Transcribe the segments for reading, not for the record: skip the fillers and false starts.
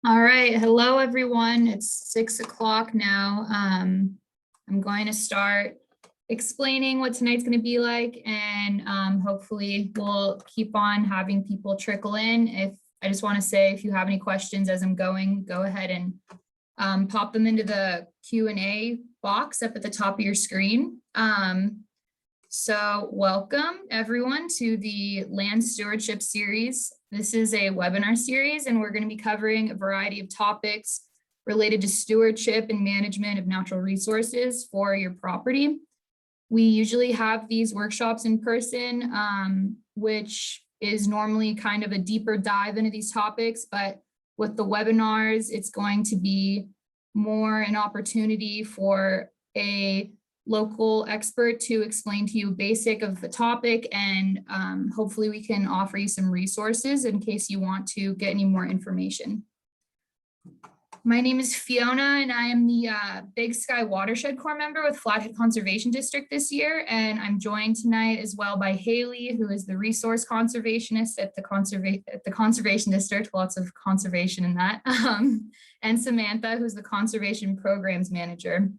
All right, hello everyone. It's 6 o'clock now. I'm going to start explaining what tonight's going to be like, and hopefully we'll keep on having people trickle in. I just want to say, if you have any questions as I'm going, go ahead and pop them into the Q&A box up at the top of your screen. So welcome everyone to the Land Stewardship Series. This is a webinar series, and we're going to be covering a variety of topics related to stewardship and management of natural resources for your property. We usually have these workshops in person, which is normally kind of a deeper dive into these topics, but with the webinars, it's going to be more an opportunity for a local expert to explain to you basic of the topic, and hopefully we can offer you some resources in case you want to get any more information. My name is Fiona, and I am the Big Sky Watershed Corps member with Flathead Conservation District this year, and I'm joined tonight as well by Haley, who is the resource conservationist at the Conservation District, lots of conservation in that, and Samantha, who's the Conservation Programs Manager.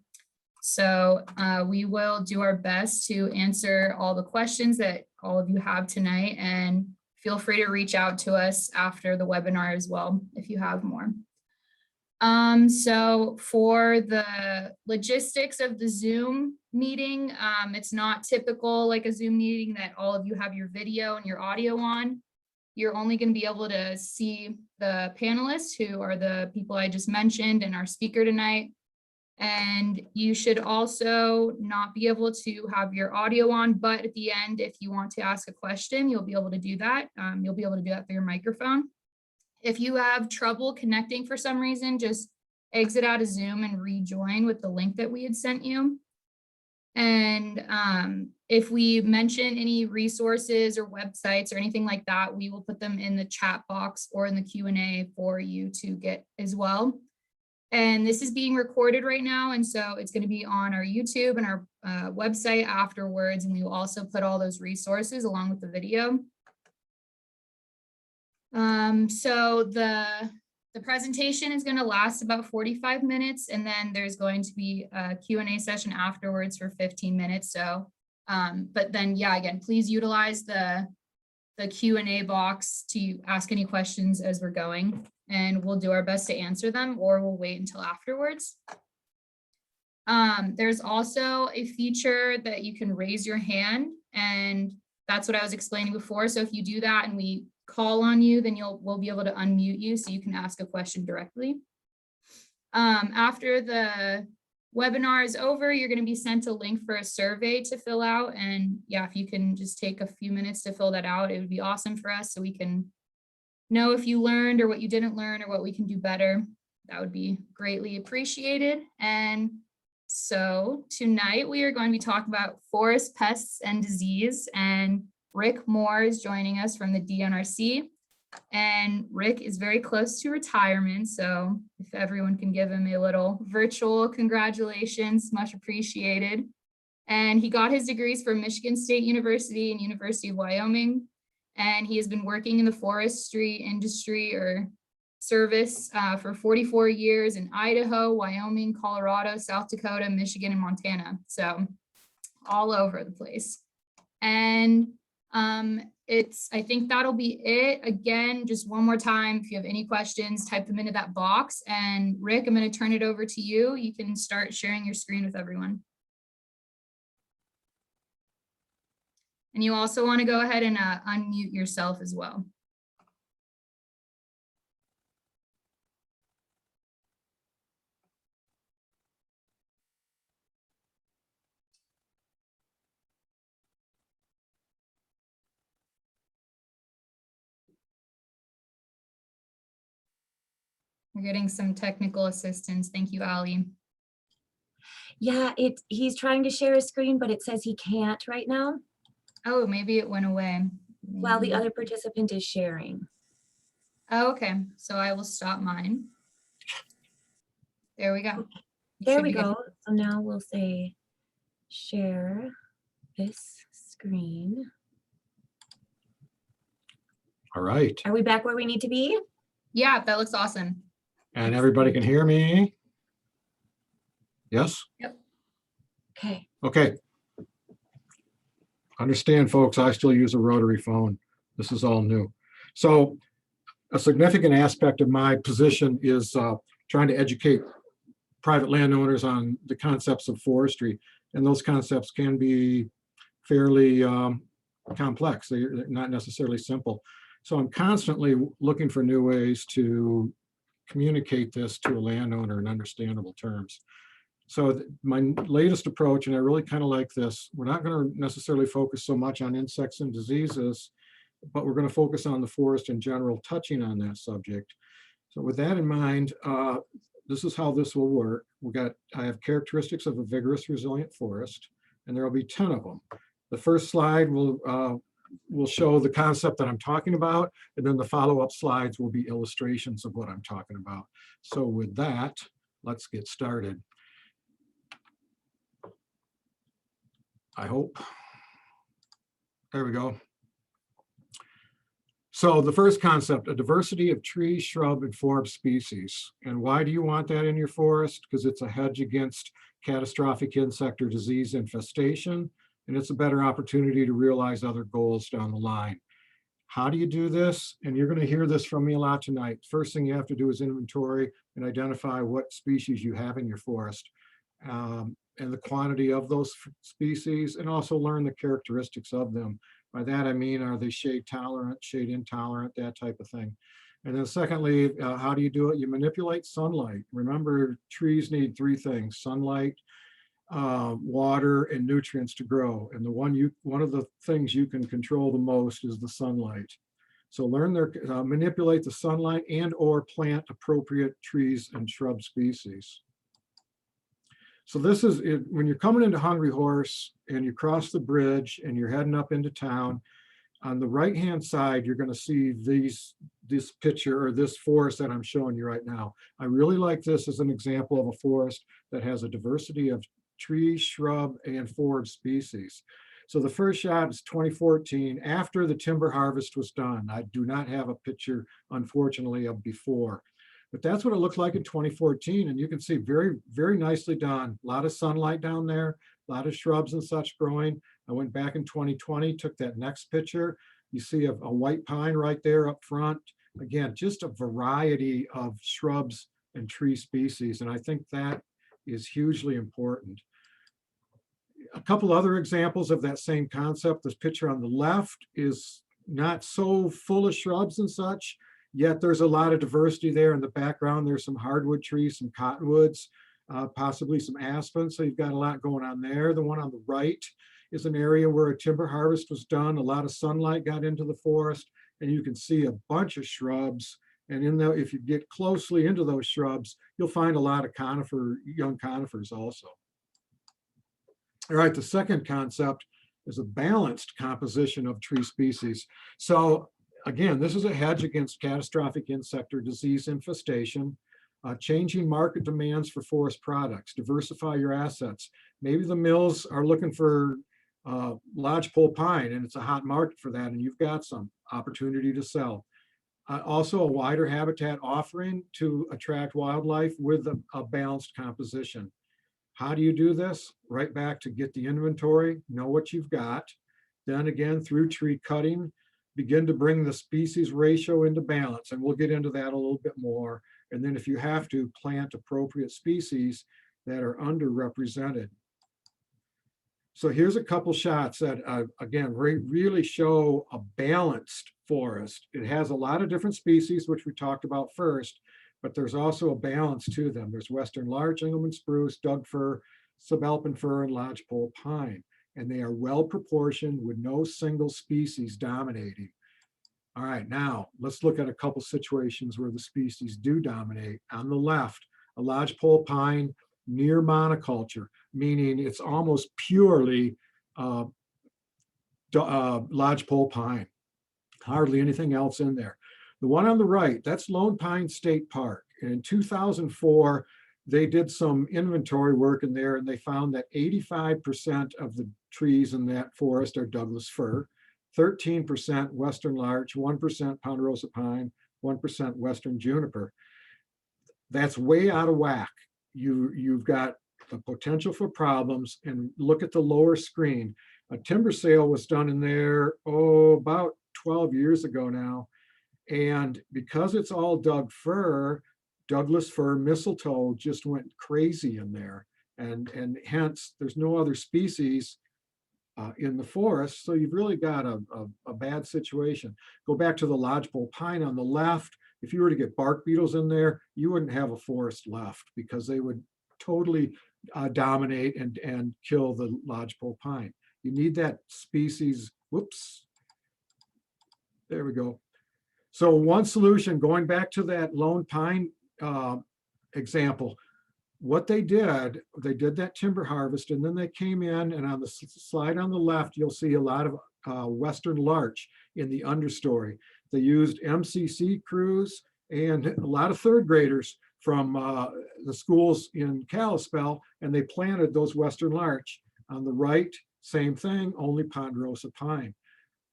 So we will do our best to answer all the questions that all of you have tonight, and feel free to reach out to us after the webinar as well if you have more. So for the logistics of the Zoom meeting, it's not typical like a Zoom meeting that all of you have your video and your audio on. You're only going to be able to see the panelists, who are the people I just mentioned and our speaker tonight. And you should also not be able to have your audio on, but at the end, if you want to ask a question, you'll be able to do that. You'll be able to do that through your microphone. If you have trouble connecting for some reason, just exit out of Zoom and rejoin with the link that we had sent you. And if we mention any resources or websites or anything like that, we will put them in the chat box or in the Q&A for you to get as well. And this is being recorded right now, and so it's going to be on our YouTube and our website afterwards, and we will also put all those resources along with the video. So the presentation is going to last about 45 minutes, and then there's going to be a Q&A session afterwards for 15 minutes. So, but then, yeah, again, please utilize the Q&A box to ask any questions as we're going, and we'll do our best to answer them, or we'll wait until afterwards. There's also a feature that you can raise your hand, and that's what I was explaining before. So if you do that and we call on you, then we'll be able to unmute you so you can ask a question directly. After the webinar is over, you're going to be sent a link for a survey to fill out. And yeah, if you can just take a few minutes to fill that out, it would be awesome for us, so we can know if you learned or what you didn't learn or what we can do better. That would be greatly appreciated. And so tonight we are going to be talking about forest pests and disease, and Rick Moore is joining us from the DNRC. And Rick is very close to retirement, so if everyone can give him a little virtual congratulations, much appreciated. And he got his degrees from Michigan State University and University of Wyoming, and he has been working in the forestry industry or service for 44 years in Idaho, Wyoming, Colorado, South Dakota, Michigan, and Montana, so all over the place. And I think that'll be it. Again, just one more time, if you have any questions, type them into that box. And Rick, I'm going to turn it over to you. You can start sharing your screen with everyone. And you also want to go ahead and unmute yourself as well. We're getting some technical assistance. Thank you, Ali. Yeah, he's trying to share his screen, but it says he can't right now. Oh, maybe it went away. While the other participant is sharing. Oh, okay, so I will stop mine. There we go. There we go. So now we'll say share this screen. All right. Are we back where we need to be? Yeah, that looks awesome. And everybody can hear me? Yes? Okay. Okay. Understand, folks, I still use a rotary phone. This is all new. So a significant aspect of my position is trying to educate private landowners on the concepts of forestry. And those concepts can be fairly complex. They're not necessarily simple. So I'm constantly looking for new ways to communicate this to a landowner in understandable terms. So my latest approach, and I really kind of like this, we're not going to necessarily focus so much on insects and diseases, but we're going to focus on the forest in general, touching on that subject. So with that in mind, this is how this will work. I have characteristics of a vigorous, resilient forest, and there will be 10 of them. The first slide will show the concept that I'm talking about, and then the follow-up slides will be illustrations of what I'm talking about. So with that, let's get started. I hope. There we go. So the first concept, a diversity of tree, shrub, and forest species. And why do you want that in your forest? Because it's a hedge against catastrophic insect or disease infestation, and it's a better opportunity to realize other goals down the line. How do you do this? And you're going to hear this from me a lot tonight. First thing you have to do is inventory and identify what species you have in your forest. And the quantity of those species, and also learn the characteristics of them. By that I mean, are they shade tolerant, shade intolerant, that type of thing. And then secondly, how do you do it? You manipulate sunlight. Remember, trees need three things: sunlight, water, and nutrients to grow. And one of the things you can control the most is the sunlight. So manipulate the sunlight and or plant appropriate trees and shrub species. So this is it, when you're coming into Hungry Horse and you cross the bridge and you're heading up into town, on the right-hand side, you're going to see this picture or this forest that I'm showing you right now. I really like this as an example of a forest that has a diversity of tree, shrub, and forage species. So the first shot is 2014, after the timber harvest was done. I do not have a picture, unfortunately, of before. But that's what it looks like in 2014. And you can see very, very nicely done. A lot of sunlight down there, a lot of shrubs and such growing. I went back in 2020, took that next picture. You see a white pine right there up front. Again, just a variety of shrubs and tree species. And I think that is hugely important. A couple other examples of that same concept. This picture on the left is not so full of shrubs and such, yet there's a lot of diversity there. In the background, there's some hardwood trees, some cottonwoods, possibly some aspen. So you've got a lot going on there. The one on the right is an area where a timber harvest was done. A lot of sunlight got into the forest, and you can see a bunch of shrubs. And if you get closely into those shrubs, you'll find a lot of young conifers also. All right, the second concept is a balanced composition of tree species. So again, this is a hedge against catastrophic insect or disease infestation, changing market demands for forest products, diversify your assets. Maybe the mills are looking for lodgepole pine and it's a hot market for that, and you've got some opportunity to sell. Also a wider habitat offering to attract wildlife with a balanced composition. How do you do this? Right back to get the inventory, know what you've got. Then again, through tree cutting, begin to bring the species ratio into balance. And we'll get into that a little bit more. And then if you have to, plant appropriate species that are underrepresented. So here's a couple shots that, again, really show a balanced forest. It has a lot of different species, which we talked about first, but there's also a balance to them. There's western larch, Engelmann spruce, Doug fir, subalpine fir, and lodgepole pine. And they are well proportioned with no single species dominating. All right, now let's look at a couple situations where the species do dominate. On the left, a lodgepole pine near monoculture, meaning it's almost purely lodgepole pine, hardly anything else in there. The one on the right, that's Lone Pine State Park. And in 2004, they did some inventory work in there, and they found that 85% of the trees in that forest are Douglas fir, 13% western larch, 1% ponderosa pine, 1% western juniper. that's way out of whack. You've got the potential for problems. And look at the lower screen. A timber sale was done in there, about 12 years ago now. And because it's all Douglas fir, mistletoe just went crazy in there. And hence there's no other species in the forest. So you've really got a bad situation. Go back to the lodgepole pine on the left. If you were to get bark beetles in there, you wouldn't have a forest left because they would totally dominate and kill the lodgepole pine. You need that species. Whoops. There we go. So one solution, going back to that lone pine example, what they did that timber harvest, and then they came in, and on the slide on the left, you'll see a lot of western larch in the understory. They used MCC crews and a lot of third graders from the schools in Kalispell, and they planted those western larch. On the right, same thing, only ponderosa pine.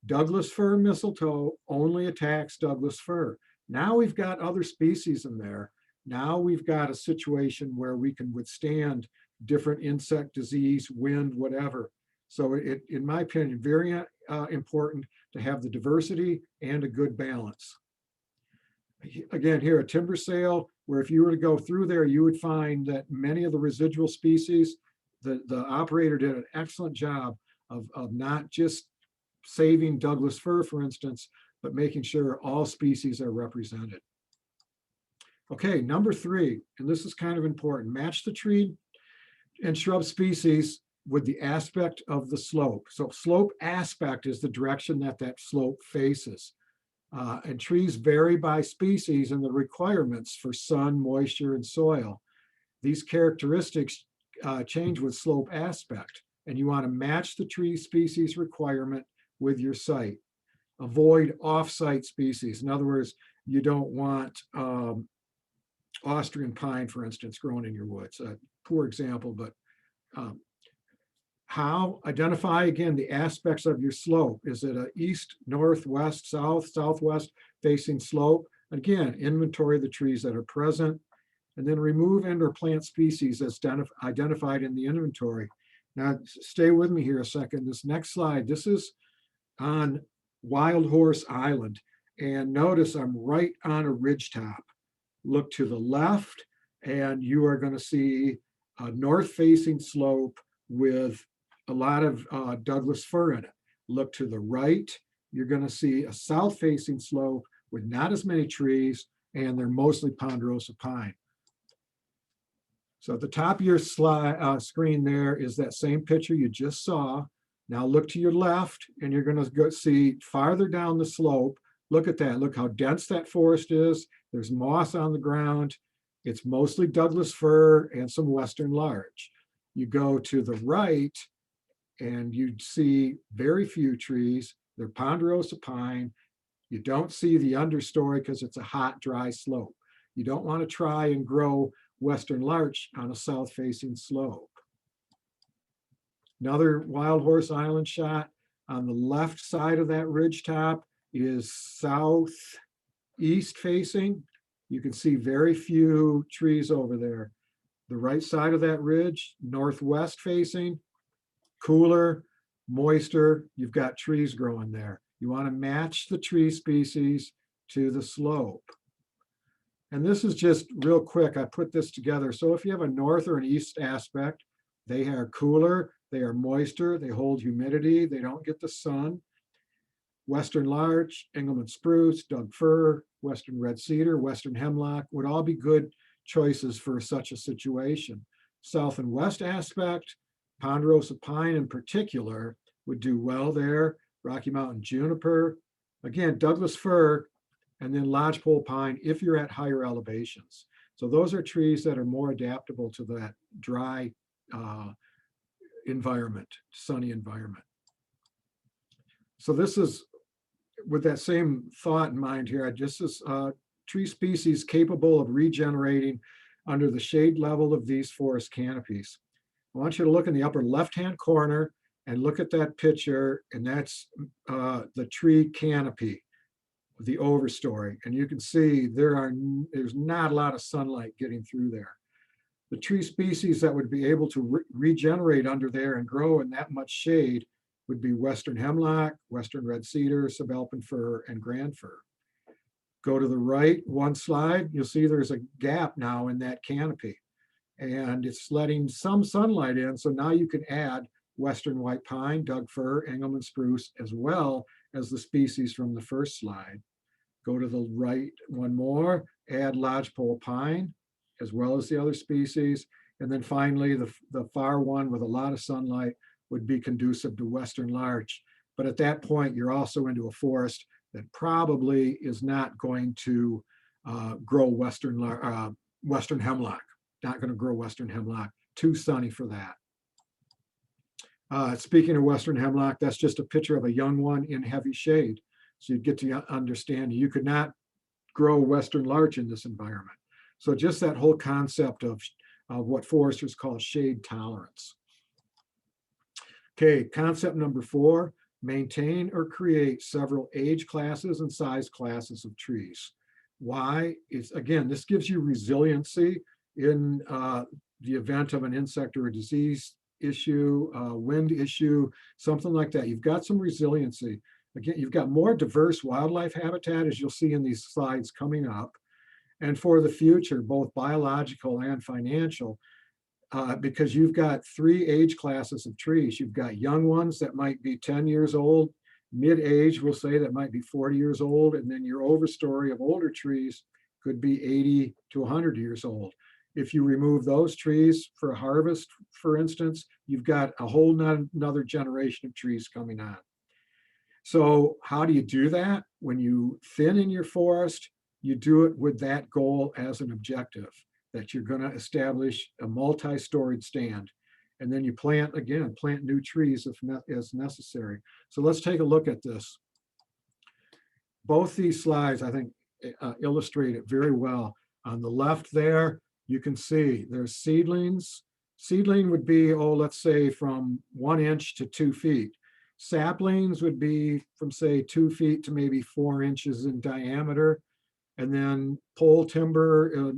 Douglas fir mistletoe only attacks Douglas fir. Now we've got other species in there. Now we've got a situation where we can withstand different insect disease, wind, whatever. So in my opinion, very important to have the diversity and a good balance. Again, here, a timber sale, where if you were to go through there, you would find that many of the residual species, the operator did an excellent job of not just saving Douglas fir, for instance, but making sure all species are represented. Okay, number 3, and this is kind of important, match the tree and shrub species with the aspect of the slope. So slope aspect is the direction that slope faces. And trees vary by species and the requirements for sun, moisture, and soil. These characteristics change with slope aspect, and you want to match the tree species requirement with your site. Avoid off-site species. In other words, you don't want Austrian pine, for instance, growing in your woods. A poor example, but how? Identify, again, the aspects of your slope. Is it an east, north, west, south, southwest facing slope? Again, inventory the trees that are present, and then remove and or plant species as identified in the inventory. Now, stay with me here a second. This next slide, this is on Wild Horse Island. And notice I'm right on a ridgetop. Look to the left, and you are going to see a north-facing slope with a lot of Douglas fir in it. Look to the right, you're going to see a south-facing slope with not as many trees, and they're mostly ponderosa pine. So at the top of your screen there is that same picture you just saw. Now look to your left, and you're going to go see farther down the slope. Look at that. Look how dense that forest is. There's moss on the ground. It's mostly Douglas fir and some western larch. You go to the right, and you see very few trees. They're ponderosa pine. You don't see the understory because it's a hot, dry slope. You don't want to try and grow western larch on a south-facing slope. Another Wild Horse Island shot. On the left side of that ridgetop is southeast facing. You can see very few trees over there. The right side of that ridge, northwest facing, cooler, moister, you've got trees growing there. You want to match the tree species to the slope. And this is just real quick, I put this together. So if you have a north or an east aspect, they are cooler, they are moister, they hold humidity, they don't get the sun. Western larch, Engelmann spruce, Doug fir, western red cedar, western hemlock would all be good choices for such a situation. South and west aspect, ponderosa pine in particular would do well there. Rocky Mountain juniper, again, Douglas fir, and then lodgepole pine if you're at higher elevations. So those are trees that are more adaptable to that dry environment, sunny environment. So this is, with that same thought in mind here, this is tree species capable of regenerating under the shade level of these forest canopies. I want you to look in the upper left-hand corner and look at that picture, and that's the tree canopy. the overstory. And you can see there's not a lot of sunlight getting through there. The tree species that would be able to regenerate under there and grow in that much shade would be western hemlock, western red cedar, subalpine fir, and grand fir. Go to the right one slide, you'll see there's a gap now in that canopy, and it's letting some sunlight in. So now you can add western white pine, Doug fir, Engelmann spruce, as well as the species from the first slide. Go to the right one more, add lodgepole pine, as well as the other species. And then finally, the far one with a lot of sunlight would be conducive to western larch. But at that point, you're also into a forest that probably is not going to grow western hemlock, not going to grow western hemlock, too sunny for that. Speaking of western hemlock, that's just a picture of a young one in heavy shade. So you get to understand you could not grow western larch in this environment. So just that whole concept of what foresters call shade tolerance. Okay, concept number 4, maintain or create several age classes and size classes of trees. Why? It's, again, this gives you resiliency in the event of an insect or a disease issue, wind issue, something like that. You've got some resiliency. Again, you've got more diverse wildlife habitat, as you'll see in these slides coming up. And for the future, both biological and financial, because you've got 3 age classes of trees. You've got young ones that might be 10 years old, mid-age, we'll say, that might be 40 years old, and then your overstory of older trees could be 80 to 100 years old. If you remove those trees for a harvest, for instance, you've got a whole another generation of trees coming on. So how do you do that? When you thin in your forest, you do it with that goal as an objective, that you're going to establish a multi-storied stand. And then you plant new trees if necessary. So let's take a look at this. Both these slides, I think, illustrate it very well. On the left there, you can see there's seedlings. Seedling would be, let's say from 1 inch to 2 feet. Saplings would be from, say, 2 feet to maybe 4 inches in diameter. And then pole timber,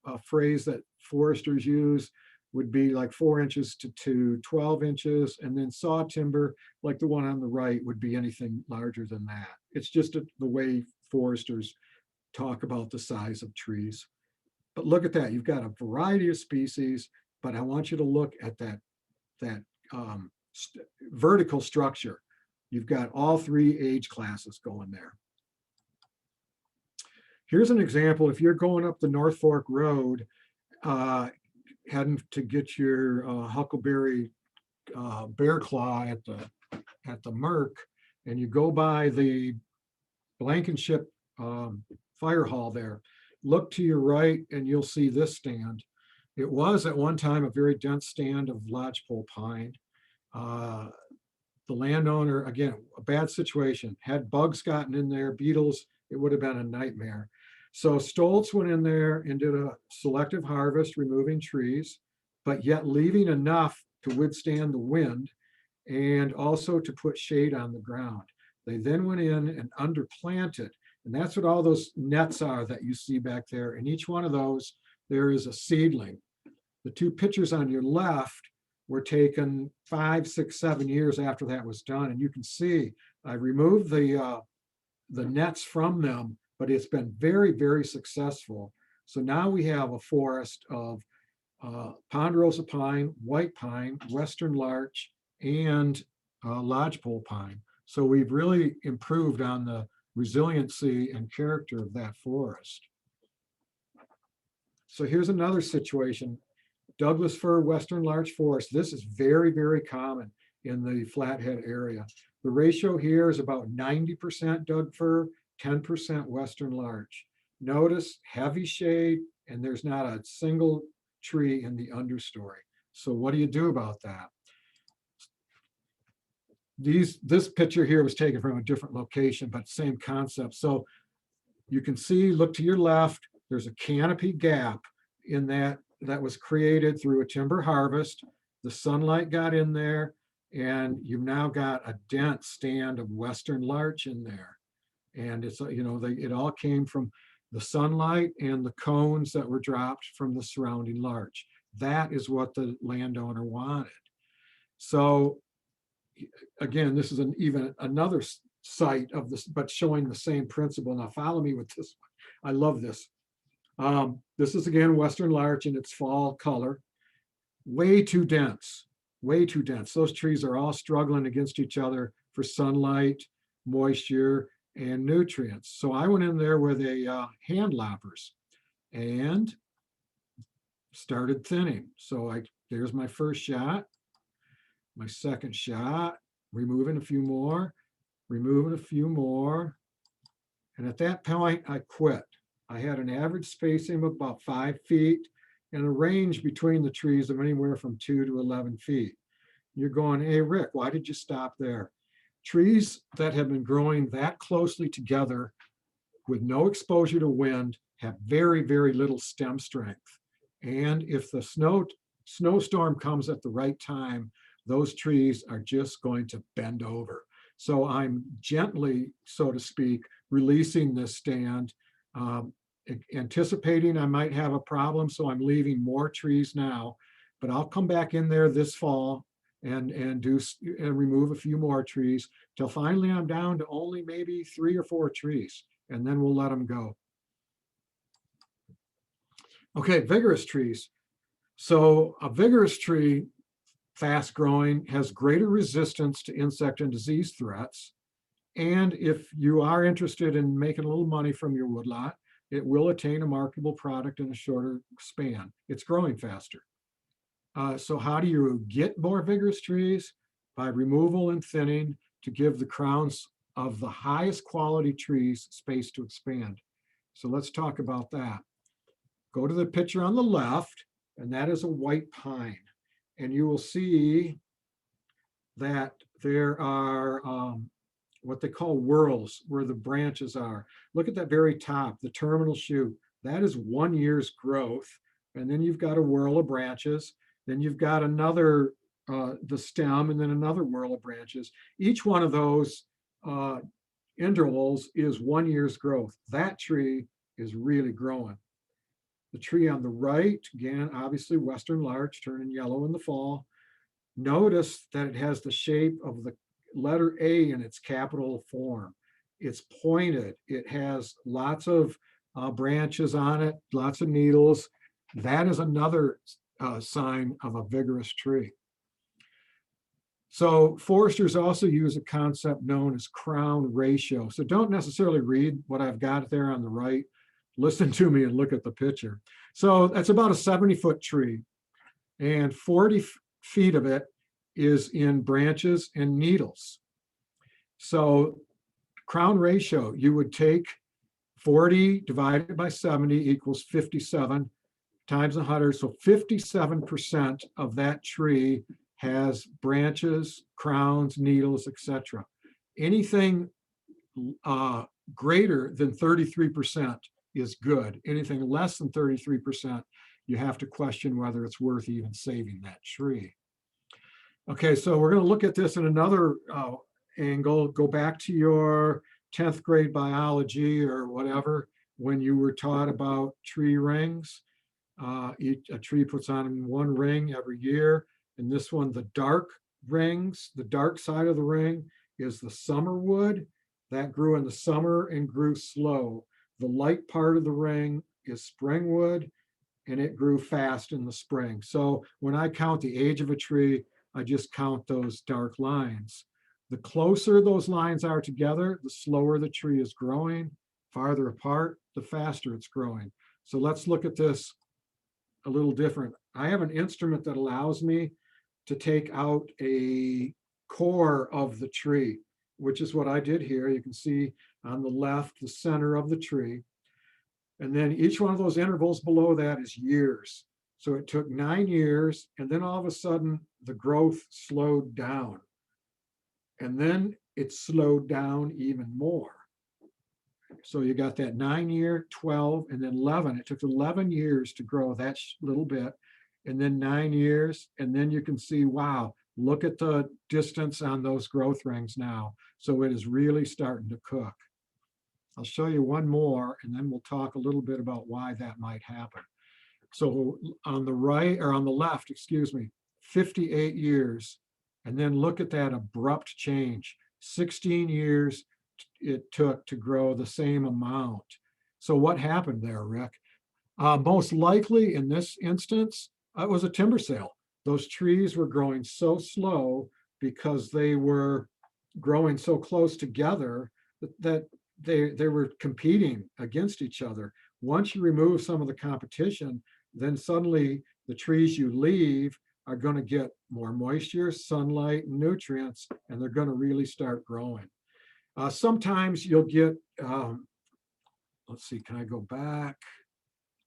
a phrase that foresters use, would be like 4 inches to 12 inches. And then saw timber, like the one on the right, would be anything larger than that. It's just the way foresters talk about the size of trees. But look at that, you've got a variety of species, but I want you to look at that vertical structure. You've got all 3 age classes going there. Here's an example. If you're going up the North Fork Road, heading to get your huckleberry bear claw at the Merc, and you go by the Blankenship fire hall there, look to your right and you'll see this stand. It was at one time a very dense stand of lodgepole pine. The landowner, again, a bad situation, had bugs gotten in there, beetles, it would have been a nightmare. So Stoltz went in there and did a selective harvest, removing trees, but yet leaving enough to withstand the wind and also to put shade on the ground. They then went in and underplanted, and that's what all those nets are that you see back there. In each one of those, there is a seedling. The 2 pictures on your left were taken 5, 6, 7 years after that was done. And you can see I removed the nets from them, but it's been very, very successful. So now we have a forest of ponderosa pine, white pine, western larch, and lodgepole pine. So we've really improved on the resiliency and character of that forest. So here's another situation. Douglas fir, western larch forest. This is very, very common in the Flathead area. The ratio here is about 90% Doug fir, 10% western larch. Notice heavy shade, and there's not a single tree in the understory. So what do you do about that? This picture here was taken from a different location, but same concept. So you can see, look to your left, there's a canopy gap in that was created through a timber harvest. The sunlight got in there, and you've now got a dense stand of western larch in there. And it's, it all came from the sunlight and the cones that were dropped from the surrounding larch. That is what the landowner wanted. So again, this is even another site of this, but showing the same principle. Now follow me with this one. I love this. This is again Western larch in its fall color. Way too dense, way too dense. Those trees are all struggling against each other for sunlight, moisture, and nutrients. So I went in there with a hand loppers and started thinning. So there's my first shot, my second shot, removing a few more, removing a few more. And at that point, I quit. I had an average spacing of about 5 feet and a range between the trees of anywhere from 2 to 11 feet. You're going, hey, Rick, why did you stop there? Trees that have been growing that closely together with no exposure to wind have very, very little stem strength. And if the snowstorm comes at the right time, those trees are just going to bend over. So I'm gently, so to speak, releasing this stand, anticipating I might have a problem. So I'm leaving more trees now, but I'll come back in there this fall and remove a few more trees till finally I'm down to only maybe 3 or 4 trees, and then we'll let them go. Okay, vigorous trees. So a vigorous tree, fast growing, has greater resistance to insect and disease threats. And if you are interested in making a little money from your woodlot, it will attain a marketable product in a shorter span. It's growing faster. So how do you get more vigorous trees? By removal and thinning to give the crowns of the highest quality trees space to expand. So let's talk about that. Go to the picture on the left, and that is a white pine. And you will see that there are what they call whorls where the branches are. Look at that very top, the terminal shoot. That is 1 year's growth. And then you've got a whorl of branches. Then you've got another, the stem, and then another whorl of branches. Each one of those intervals is 1 year's growth. That tree is really growing. The tree on the right, again, obviously Western larch, turning yellow in the fall. Notice that it has the shape of the letter A in its capital form. It's pointed. It has lots of branches on it, lots of needles. That is another sign of a vigorous tree. So foresters also use a concept known as crown ratio. So don't necessarily read what I've got there on the right. Listen to me and look at the picture. So that's about a 70-foot tree, and 40 feet of it is in branches and needles. So crown ratio, you would take 40 divided by 70 equals 57 times 100. So 57% of that tree has branches, crowns, needles, etc. Anything greater than 33% is good. Anything less than 33%, you have to question whether it's worth even saving that tree. Okay, so we're going to look at this in another angle. Go back to your 10th grade biology or whatever, when you were taught about tree rings. A tree puts on 1 ring every year. And this one, the dark rings, the dark side of the ring is the summer wood. That grew in the summer and grew slow. The light part of the ring is spring wood, and it grew fast in the spring. So when I count the age of a tree, I just count those dark lines. The closer those lines are together, the slower the tree is growing. Farther apart, the faster it's growing. So let's look at this a little different. I have an instrument that allows me to take out a core of the tree, which is what I did here. You can see on the left, the center of the tree. And then each one of those intervals below that is years. So it took 9 years, and then all of a sudden the growth slowed down. And then it slowed down even more. So you got that 9 year, 12, and then 11. It took 11 years to grow that little bit, and then 9 years. And then you can see, wow, look at the distance on those growth rings now. So it is really starting to cook. I'll show you one more, and then we'll talk a little bit about why that might happen. So on the right, or on the left, excuse me, 58 years. And then look at that abrupt change. 16 years it took to grow the same amount. So what happened there, Rick? Most likely in this instance, it was a timber sale. Those trees were growing so slow because they were growing so close together that they were competing against each other. Once you remove some of the competition, then suddenly the trees you leave are going to get more moisture, sunlight, and nutrients, and they're going to really start growing. Sometimes you'll get, let's see, can I go back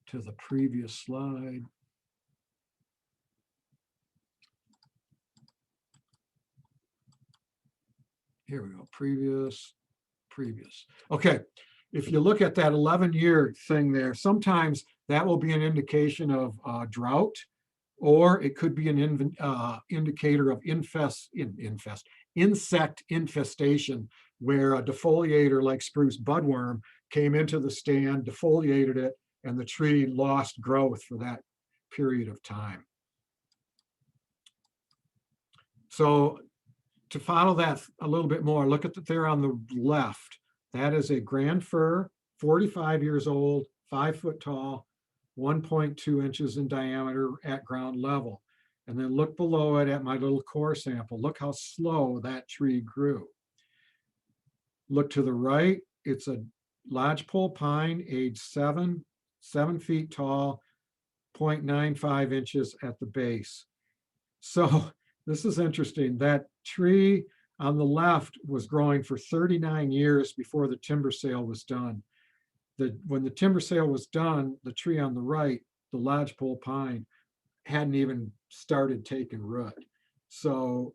to the previous slide? Here we go, previous. Okay, if you look at that 11-year thing there, sometimes that will be an indication of drought, or it could be an indicator of insect infestation, where a defoliator like spruce budworm came into the stand, defoliated it, and the tree lost growth for that period of time. So to follow that a little bit more, look at there on the left. That is a grand fir, 45 years old, 5 foot tall, 1.2 inches in diameter at ground level. And then look below it at my little core sample. Look how slow that tree grew. Look to the right, it's a lodgepole pine, age 7 feet tall, 0.95 inches at the base. So this is interesting. That tree on the left was growing for 39 years before the timber sale was done. When the timber sale was done, the tree on the right, the lodgepole pine, hadn't even started taking root. So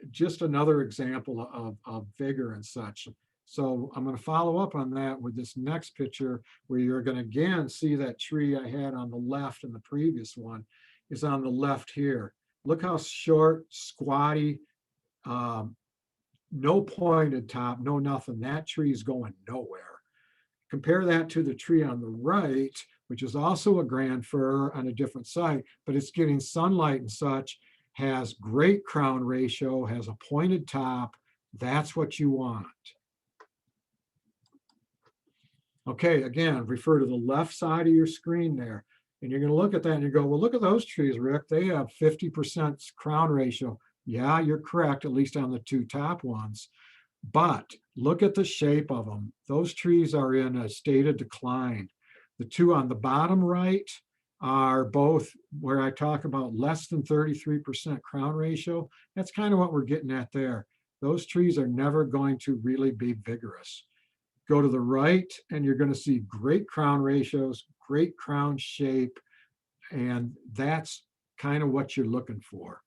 just another example of vigor and such. So I'm going to follow up on that with this next picture, where you're going to again see that tree I had on the left in the previous one is on the left here. Look how short, squatty, no pointed top, no nothing. That tree is going nowhere. Compare that to the tree on the right, which is also a grand fir on a different site, but it's getting sunlight and such, has great crown ratio, has a pointed top. That's what you want. Okay, again, refer to the left side of your screen there. And you're going to look at that and you go, well, look at those trees, Rick. They have 50% crown ratio. Yeah, you're correct, at least on the 2 top ones. But look at the shape of them. Those trees are in a state of decline. The 2 on the bottom right are both where I talk about less than 33% crown ratio. That's kind of what we're getting at there. Those trees are never going to really be vigorous. Go to the right and you're going to see great crown ratios, great crown shape, and that's kind of what you're looking for.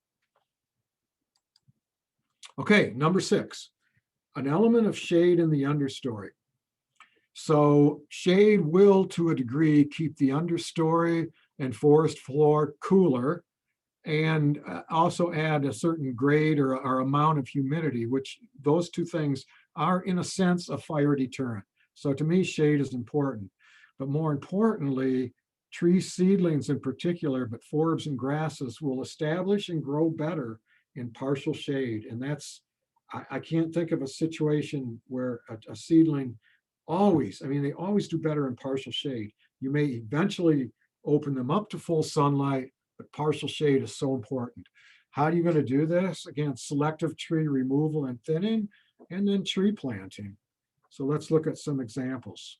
Okay, number 6, an element of shade in the understory. So shade will, to a degree, keep the understory and forest floor cooler, and also add a certain grade or amount of humidity, which those 2 things are, in a sense, a fire deterrent. So to me, shade is important. But more importantly, tree seedlings in particular, but forbs and grasses, will establish and grow better in partial shade. And that's, I can't think of a situation where a seedling always, I mean, they always do better in partial shade. You may eventually open them up to full sunlight, but partial shade is so important. How are you going to do this? Again, selective tree removal and thinning, and then tree planting. So let's look at some examples.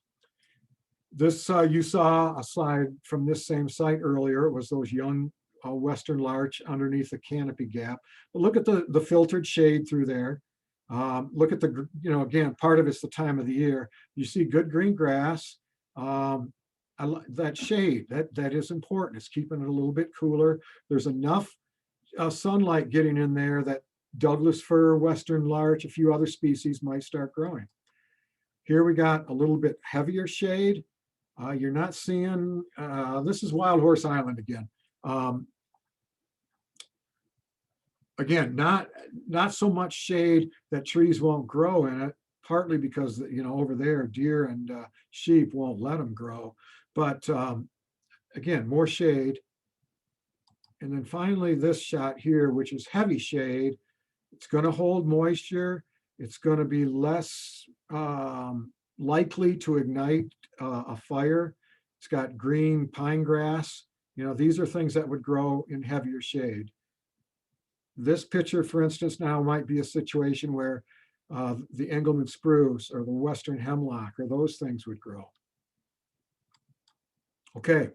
This, you saw a slide from this same site earlier. It was those young western larch underneath the canopy gap. But look at the filtered shade through there. Look at the, again, part of it's the time of the year. You see good green grass. That shade, that is important. It's keeping it a little bit cooler. There's enough sunlight getting in there that Douglas fir, western larch, a few other species might start growing. Here we got a little bit heavier shade. You're not seeing, this is Wild Horse Island again. Again, not so much shade that trees won't grow in it, partly because, you know, over there, deer and sheep won't let them grow. But again, more shade. And then finally, this shot here, which is heavy shade, it's going to hold moisture. It's going to be less likely to ignite a fire. It's got green pine grass. You know, these are things that would grow in heavier shade. This picture, for instance, now might be a situation where the Engelmann spruce or the Western hemlock or those things would grow. Okay.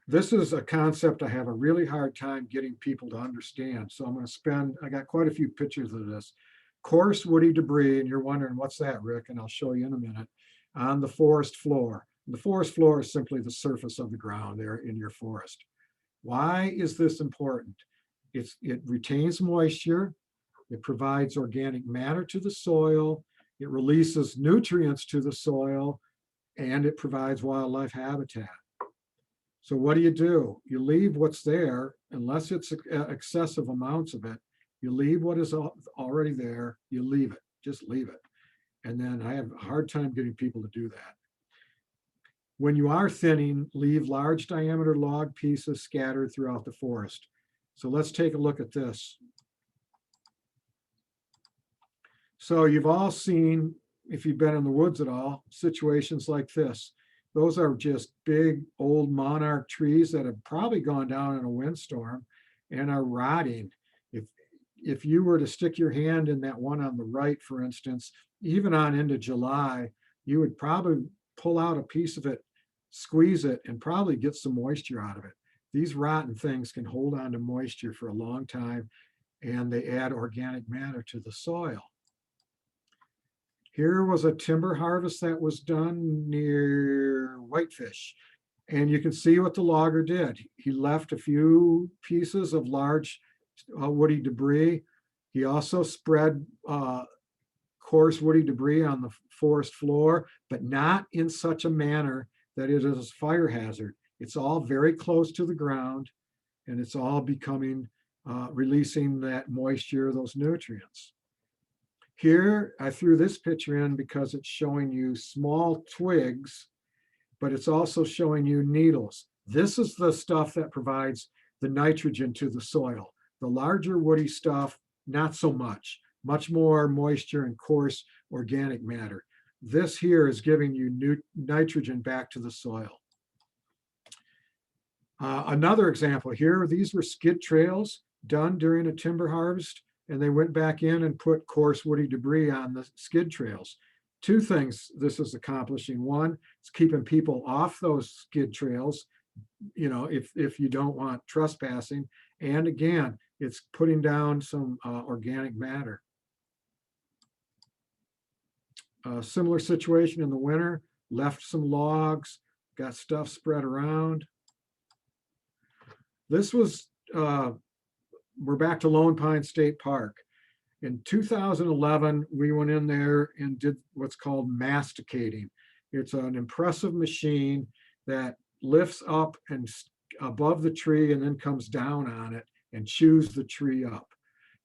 This is a concept I have a really hard time getting people to understand. So I'm going to I got quite a few pictures of this. Coarse woody debris, and you're wondering, what's that, Rick? And I'll show you in a minute, on the forest floor. The forest floor is simply the surface of the ground there in your forest. Why is this important? It retains moisture, it provides organic matter to the soil, it releases nutrients to the soil, and it provides wildlife habitat. So what do? You leave what's there, unless it's excessive amounts of it. You leave what is already there, you leave it, just leave it. And then I have a hard time getting people to do that. When you are thinning, leave large diameter log pieces scattered throughout the forest. So let's take a look at this. So you've all seen, if you've been in the woods at all, situations like this. Those are just big old monarch trees that have probably gone down in a windstorm and are rotting. If you were to stick your hand in that one on the right, for instance, even on into July, you would probably pull out a piece of it, squeeze it, and probably get some moisture out of it. These rotten things can hold on to moisture for a long time, and they add organic matter to the soil. Here was a timber harvest that was done near Whitefish. And you can see what the logger did. He left a few pieces of large woody debris. He also spread coarse woody debris on the forest floor, but not in such a manner that it is a fire hazard. It's all very close to the ground, and it's all becoming, releasing that moisture, those nutrients. Here, I threw this picture in because it's showing you small twigs, but it's also showing you needles. This is the stuff that provides the nitrogen to the soil. The larger woody stuff, not so much. Much more moisture and coarse organic matter. This here is giving you nitrogen back to the soil. Another example here, these were skid trails done during a timber harvest, and they went back in and put coarse woody debris on the skid trails. Two things this is accomplishing. One, it's keeping people off those skid trails, you know, if you don't want trespassing. And again, it's putting down some organic matter. Similar situation in the winter, left some logs, got stuff spread around. This was, we're back to Lone Pine State Park. In 2011, we went in there and did what's called masticating. It's an impressive machine that lifts up and above the tree and then comes down on it and chews the tree up.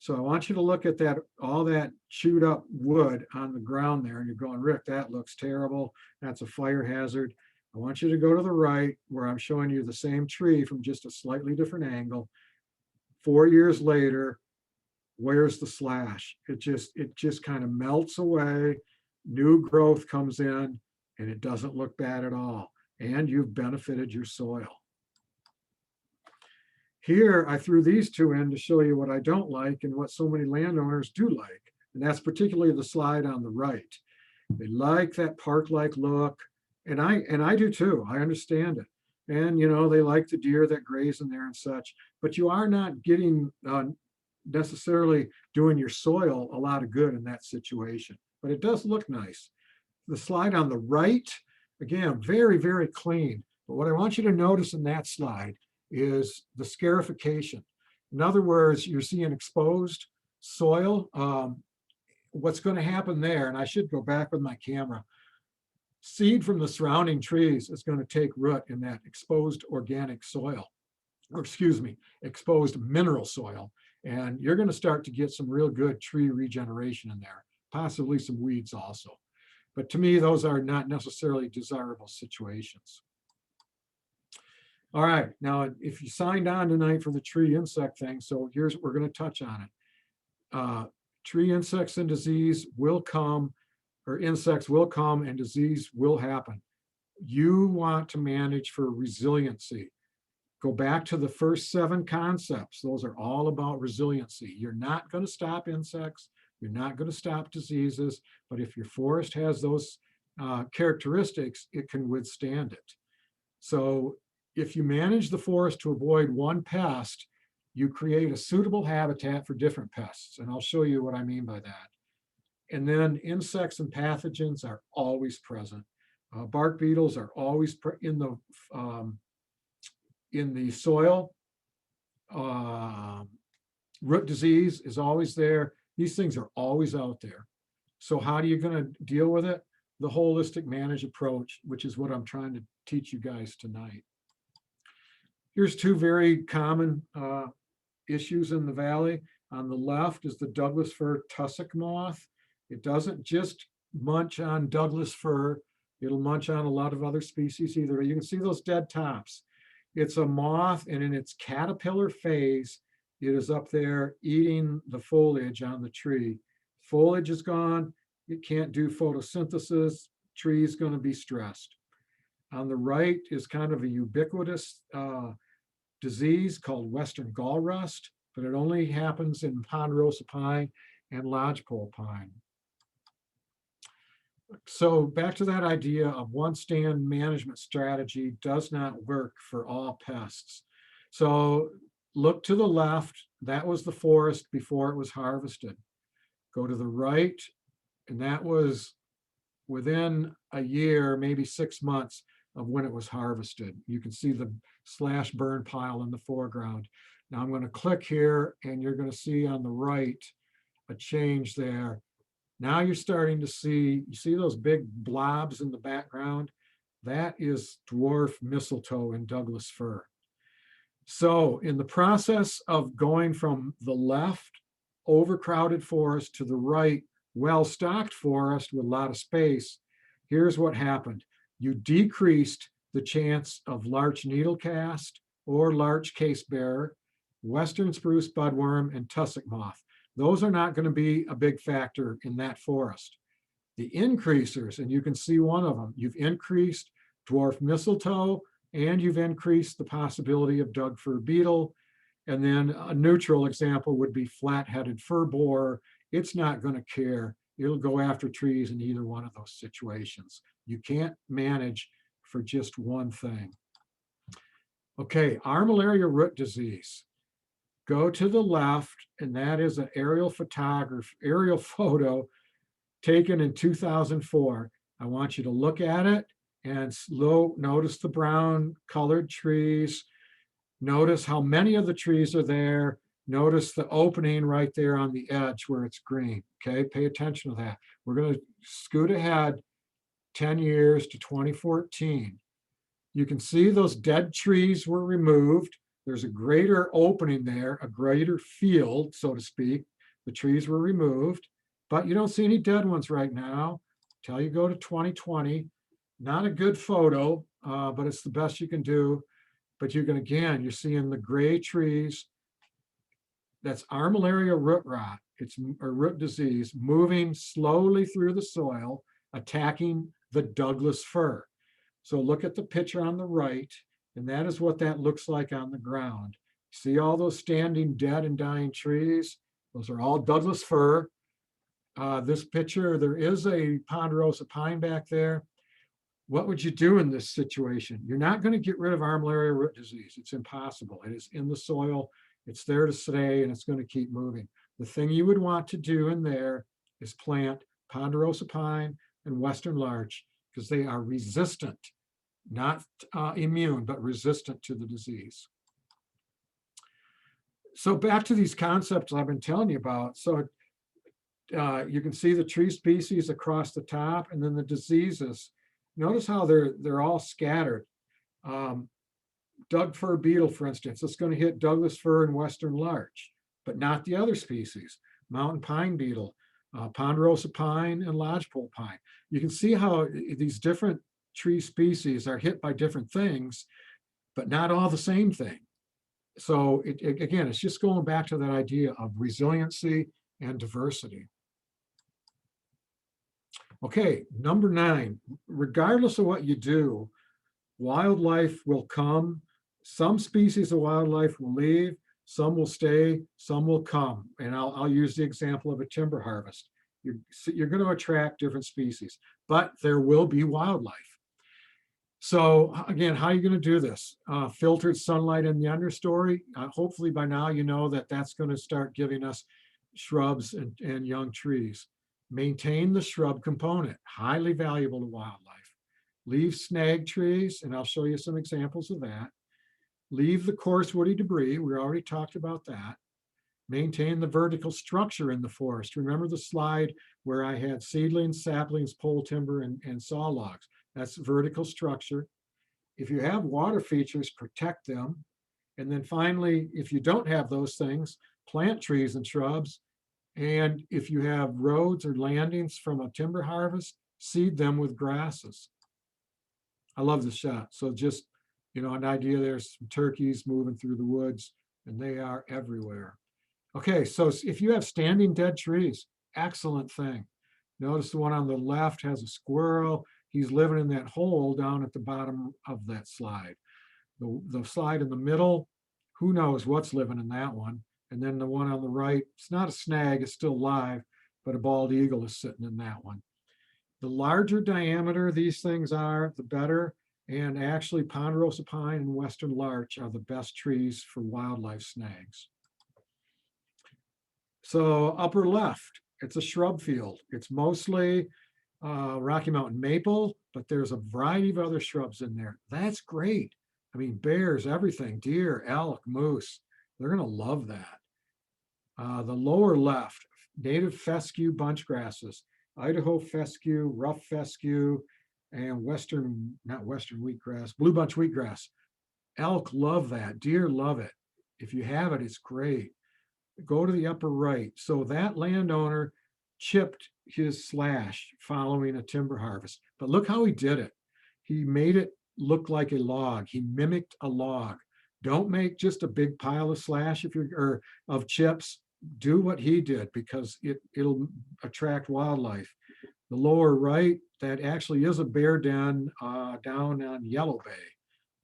So I want you to look at that, all that chewed up wood on the ground there, and you're going, Rick, that looks terrible. That's a fire hazard. I want you to go to the right where I'm showing you the same tree from just a slightly different angle. 4 years later, where's the slash? It just kind of melts away. New growth comes in, and it doesn't look bad at all. And you've benefited your soil. Here, I threw these two in to show you what I don't like and what so many landowners do like. And that's particularly the slide on the right. They like that park-like look. And I do too. I understand it. And, you know, they like the deer that graze in there and such. But you are not getting necessarily doing your soil a lot of good in that situation. But it does look nice. The slide on the right, again, very, very clean. But what I want you to notice in that slide is the scarification. In other words, you're seeing exposed soil. What's going to happen there, and I should go back with my camera, seed from the surrounding trees is going to take root in that exposed organic soil, or excuse me, exposed mineral soil. And you're going to start to get some real good tree regeneration in there. possibly some weeds also. But to me, those are not necessarily desirable situations. All right, now if you signed on tonight for the tree insect thing, so here's what we're going to touch on it. Tree insects and disease will come, or insects will come and disease will happen. You want to manage for resiliency. Go back to the first 7 concepts. Those are all about resiliency. You're not going to stop insects. You're not going to stop diseases. But if your forest has those characteristics, it can withstand it. So if you manage the forest to avoid one pest, you create a suitable habitat for different pests. And I'll show you what I mean by that. And then insects and pathogens are always present. Bark beetles are always in the soil. Root disease is always there. These things are always out there. So how are you going to deal with it? The holistic manage approach, which is what I'm trying to teach you guys tonight. Here's 2 very common issues in the valley. On the left is the Douglas fir tussock moth. It doesn't just munch on Douglas fir. It'll munch on a lot of other species either. You can see those dead tops. It's a moth, and in its caterpillar phase, it is up there eating the foliage on the tree. Foliage is gone. It can't do photosynthesis. Tree is going to be stressed. On the right is kind of a ubiquitous disease called Western gall rust, but it only happens in ponderosa pine and lodgepole pine. So back to that idea of one stand management strategy does not work for all pests. So look to the left, that was the forest before it was harvested. Go to the right, and that was within a year, maybe 6 months of when it was harvested. You can see the slash burn pile in the foreground. Now I'm going to click here, and you're going to see on the right a change there. Now you're starting to see, you see those big blobs in the background? That is dwarf mistletoe in Douglas fir. So in the process of going from the left, overcrowded forest, to the right, well-stocked forest with a lot of space, here's what happened. You decreased the chance of larch needlecast or larch case bearer, western spruce budworm, and tussock moth. Those are not going to be a big factor in that forest. The increasers, and you can see one of them, you've increased dwarf mistletoe, and you've increased the possibility of Doug fir beetle. And then a neutral example would be flat-headed fir borer. It's not going to care. It'll go after trees in either one of those situations. You can't manage for just one thing. Okay, Armalleria root disease. Go to the left, and that is an aerial photo taken in 2004. I want you to look at it and notice the brown colored trees. Notice how many of the trees are there. Notice the opening right there on the edge where it's green. Okay, pay attention to that. We're going to scoot ahead 10 years to 2014. You can see those dead trees were removed. There's a greater opening there, a greater field, so to speak. The trees were removed, but you don't see any dead ones right now until you go to 2020. Not a good photo, but it's the best you can do. But you can, again, you're seeing the gray trees. That's Armalleria root rot. It's a root disease moving slowly through the soil, attacking the Douglas fir. So look at the picture on the right, and that is what that looks like on the ground. See all those standing dead and dying trees? Those are all Douglas fir. This picture, there is a ponderosa pine back there. What would you do in this situation? You're not going to get rid of Armalleria root disease. It's impossible. It is in the soil. It's there to stay, and it's going to keep moving. The thing you would want to do in there is plant ponderosa pine and western larch, because they are resistant, not immune, but resistant to the disease. So back to these concepts I've been telling you about. So you can see the tree species across the top, and then the diseases. Notice how they're all scattered. Doug fir beetle, for instance, it's going to hit Douglas fir and western larch, but not the other species. Mountain pine beetle, ponderosa pine and lodgepole pine. You can see how these different tree species are hit by different things, but not all the same thing. So again, it's just going back to that idea of resiliency and diversity. Okay, number 9, regardless of what you do, wildlife will come. Some species of wildlife will leave, some will stay, some will come. And I'll use the example of a timber harvest. You're going to attract different species, but there will be wildlife. So again, how are you going to do this? Filtered sunlight in the understory. Hopefully by now you know that that's going to start giving us shrubs and young trees. Maintain the shrub component, highly valuable to wildlife. Leave snag trees, and I'll show you some examples of that. Leave the coarse woody debris, we already talked about that. Maintain the vertical structure in the forest. Remember the slide where I had seedlings, saplings, pole timber, and saw logs. That's vertical structure. If you have water features, protect them. And then finally, if you don't have those things, plant trees and shrubs. And if you have roads or landings from a timber harvest, seed them with grasses. I love the shot. So just, an idea, there's some turkeys moving through the woods, and they are everywhere. Okay, so if you have standing dead trees, excellent thing. Notice the one on the left has a squirrel. He's living in that hole down at the bottom of that slide. The slide in the middle, who knows what's living in that one. And then the one on the right, it's not a snag, it's still live, but a bald eagle is sitting in that one. The larger diameter these things are, the better. And actually, ponderosa pine and western larch are the best trees for wildlife snags. So upper left, it's a shrub field. It's mostly Rocky Mountain maple, but there's a variety of other shrubs in there. That's great. I mean, bears, everything, deer, elk, moose, they're going to love that. The lower left, native fescue bunch grasses, Idaho fescue, rough fescue, and not western wheatgrass, blue bunch wheatgrass. Elk love that, deer love it. If you have it, it's great. Go to the upper right. So that landowner chipped his slash following a timber harvest, but look how he did it. He made it look like a log. He mimicked a log. Don't make just a big pile of slash or of chips. Do what he did, because it'll attract wildlife. The lower right, that actually is a bear den down on Yellow Bay,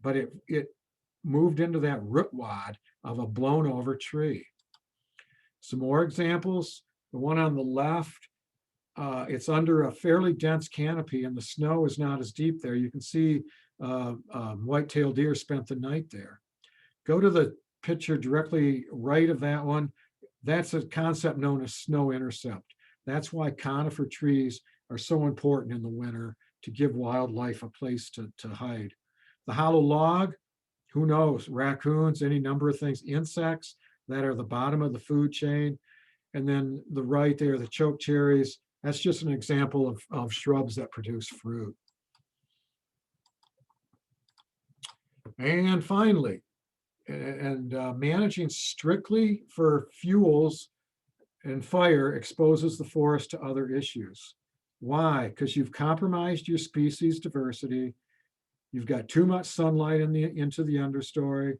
but it moved into that root wad of a blown over tree. Some more examples. The one on the left, it's under a fairly dense canopy and the snow is not as deep there. You can see white-tailed deer spent the night there. Go to the picture directly right of that one. That's a concept known as snow intercept. That's why conifer trees are so important in the winter, to give wildlife a place to hide. The hollow log, who knows, raccoons, any number of things, insects that are the bottom of the food chain. And then the right there, the choke cherries, that's just an example of shrubs that produce fruit. And finally, managing strictly for fuels and fire exposes the forest to other issues. Why? Because you've compromised your species diversity, you've got too much sunlight into the understory,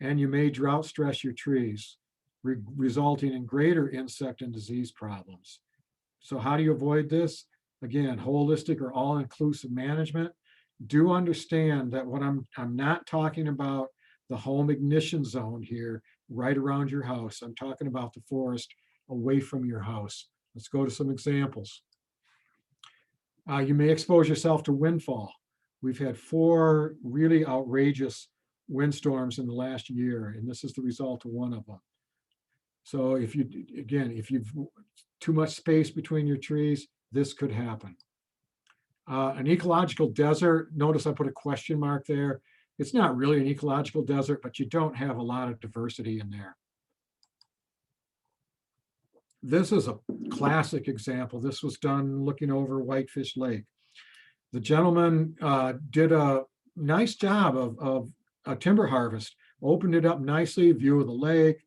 and you may drought stress your trees, resulting in greater insect and disease problems. So how do you avoid this? Again, holistic or all-inclusive management. Do understand that what I'm not talking about the home ignition zone here, right around your house. I'm talking about the forest away from your house. Let's go to some examples. You may expose yourself to windfall. We've had 4 really outrageous windstorms in the last year, and this is the result of one of them. So if you've too much space between your trees, this could happen. An ecological desert, notice I put a question mark there. It's not really an ecological desert, but you don't have a lot of diversity in there. This is a classic example. This was done looking over Whitefish Lake. The gentleman did a nice job of a timber harvest, opened it up nicely, view of the lake,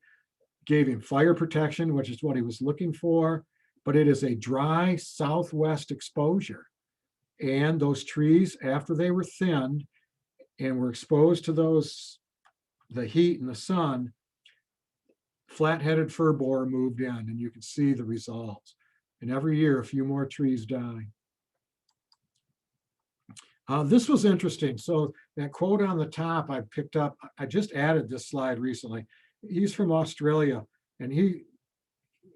gave him fire protection, which is what he was looking for. but it is a dry southwest exposure. And those trees, after they were thinned and were exposed to the heat and the sun, flat-headed fir borer moved in, and you can see the results. And every year, a few more trees die. This was interesting. So that quote on the top I picked up, I just added this slide recently. He's from Australia, and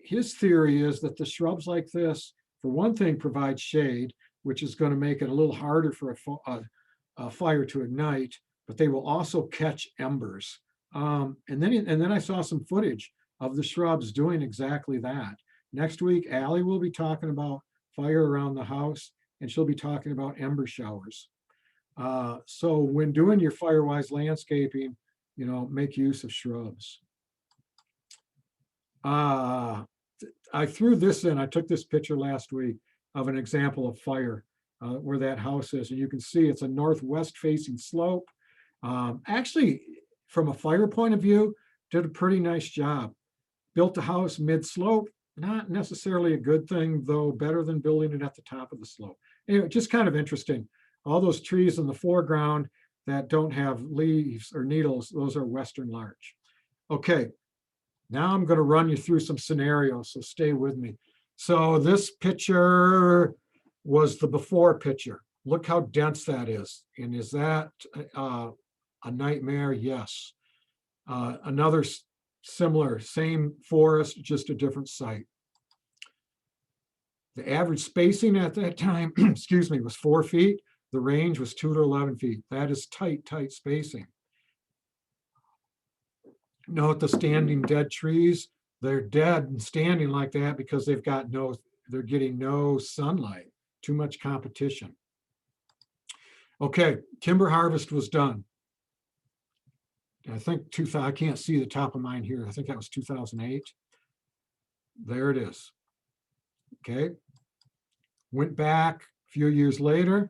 his theory is that the shrubs like this, for one thing, provide shade, which is going to make it a little harder for a fire to ignite, but they will also catch embers. And then I saw some footage of the shrubs doing exactly that. Next week, Allie will be talking about fire around the house, and she'll be talking about ember showers. So when doing your fire-wise landscaping, make use of shrubs. I threw this in. I took this picture last week of an example of fire where that house is. And you can see it's a northwest facing slope. Actually, from a fire point of view, did a pretty nice job. Built the house mid-slope, not necessarily a good thing, though better than building it at the top of the slope. Anyway, just kind of interesting. All those trees in the foreground that don't have leaves or needles, those are Western larch. Okay, now I'm going to run you through some scenarios, so stay with me. So this picture was the before picture. Look how dense that is. And is that a nightmare? Yes. Another similar, same forest, just a different site. The average spacing at that time, excuse me, was 4 feet. The range was 2 to 11 feet. That is tight spacing. Note the standing dead trees. They're dead and standing like that because they're getting no sunlight, too much competition. Okay, timber harvest was done. I think I can't see the top of mine here. I think that was 2008. There it is. Okay. Went back a few years later,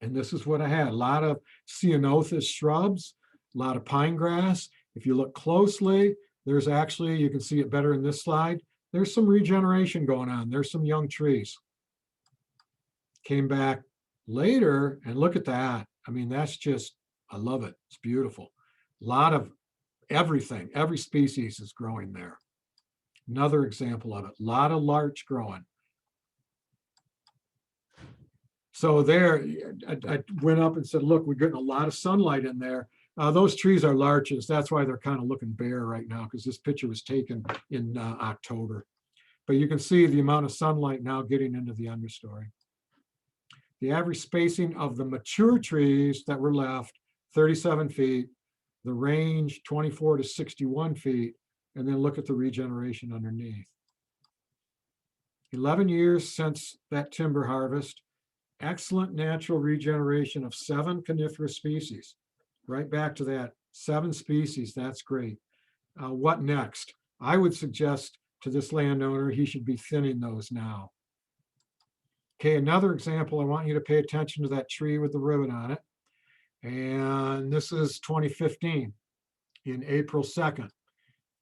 and this is what I had. A lot of ceanothus shrubs, a lot of pine grass. If you look closely, there's actually, you can see it better in this slide, there's some regeneration going on. There's some young trees. Came back later, and look at that. I mean, that's just, I love it. It's beautiful. A lot of everything, every species is growing there. Another example of it, a lot of larch growing. So there, I went up and said, look, we're getting a lot of sunlight in there. Those trees are larches. That's why they're kind of looking bare right now, because this picture was taken in October. But you can see the amount of sunlight now getting into the understory. The average spacing of the mature trees that were left, 37 feet. The range, 24 to 61 feet. And then look at the regeneration underneath. 11 years since that timber harvest. Excellent natural regeneration of 7 coniferous species. Right back to that, 7 species, that's great. What next? I would suggest to this landowner, he should be thinning those now. Okay, another example, I want you to pay attention to that tree with the ribbon on it. And this is 2015, in April 2nd.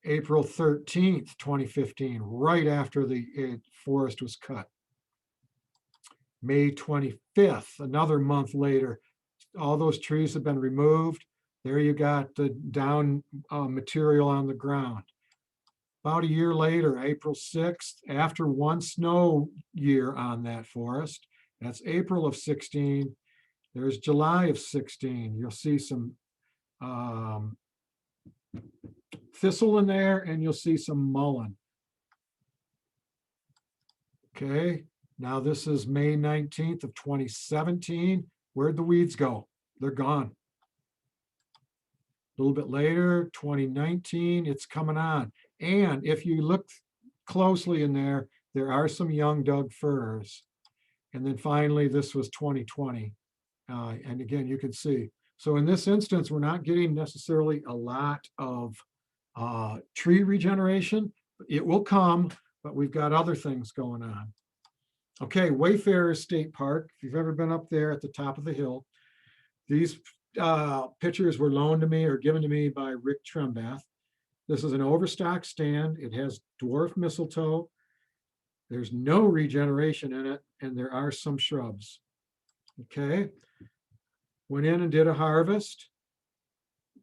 April 13th, 2015, right after the forest was cut. May 25th, another month later, all those trees have been removed. There you got the down material on the ground. About a year later, April 6th, after one snow year on that forest, that's April of 16. There's July of 16. You'll see some thistle in there, and you'll see some mullein. Okay, now this is May 19th of 2017. Where'd the weeds go? They're gone. A little bit later, 2019, it's coming on. And if you look closely in there, there are some young Doug firs. And then finally, this was 2020. And again, you can see. So in this instance, we're not getting necessarily a lot of tree regeneration. It will come, but we've got other things going on. Okay, Wayfarer State Park. If you've ever been up there at the top of the hill, these pictures were loaned to me or given to me by Rick Trembath. This is an overstock stand. It has dwarf mistletoe, There's no regeneration in it, and there are some shrubs. Okay. Went in and did a harvest.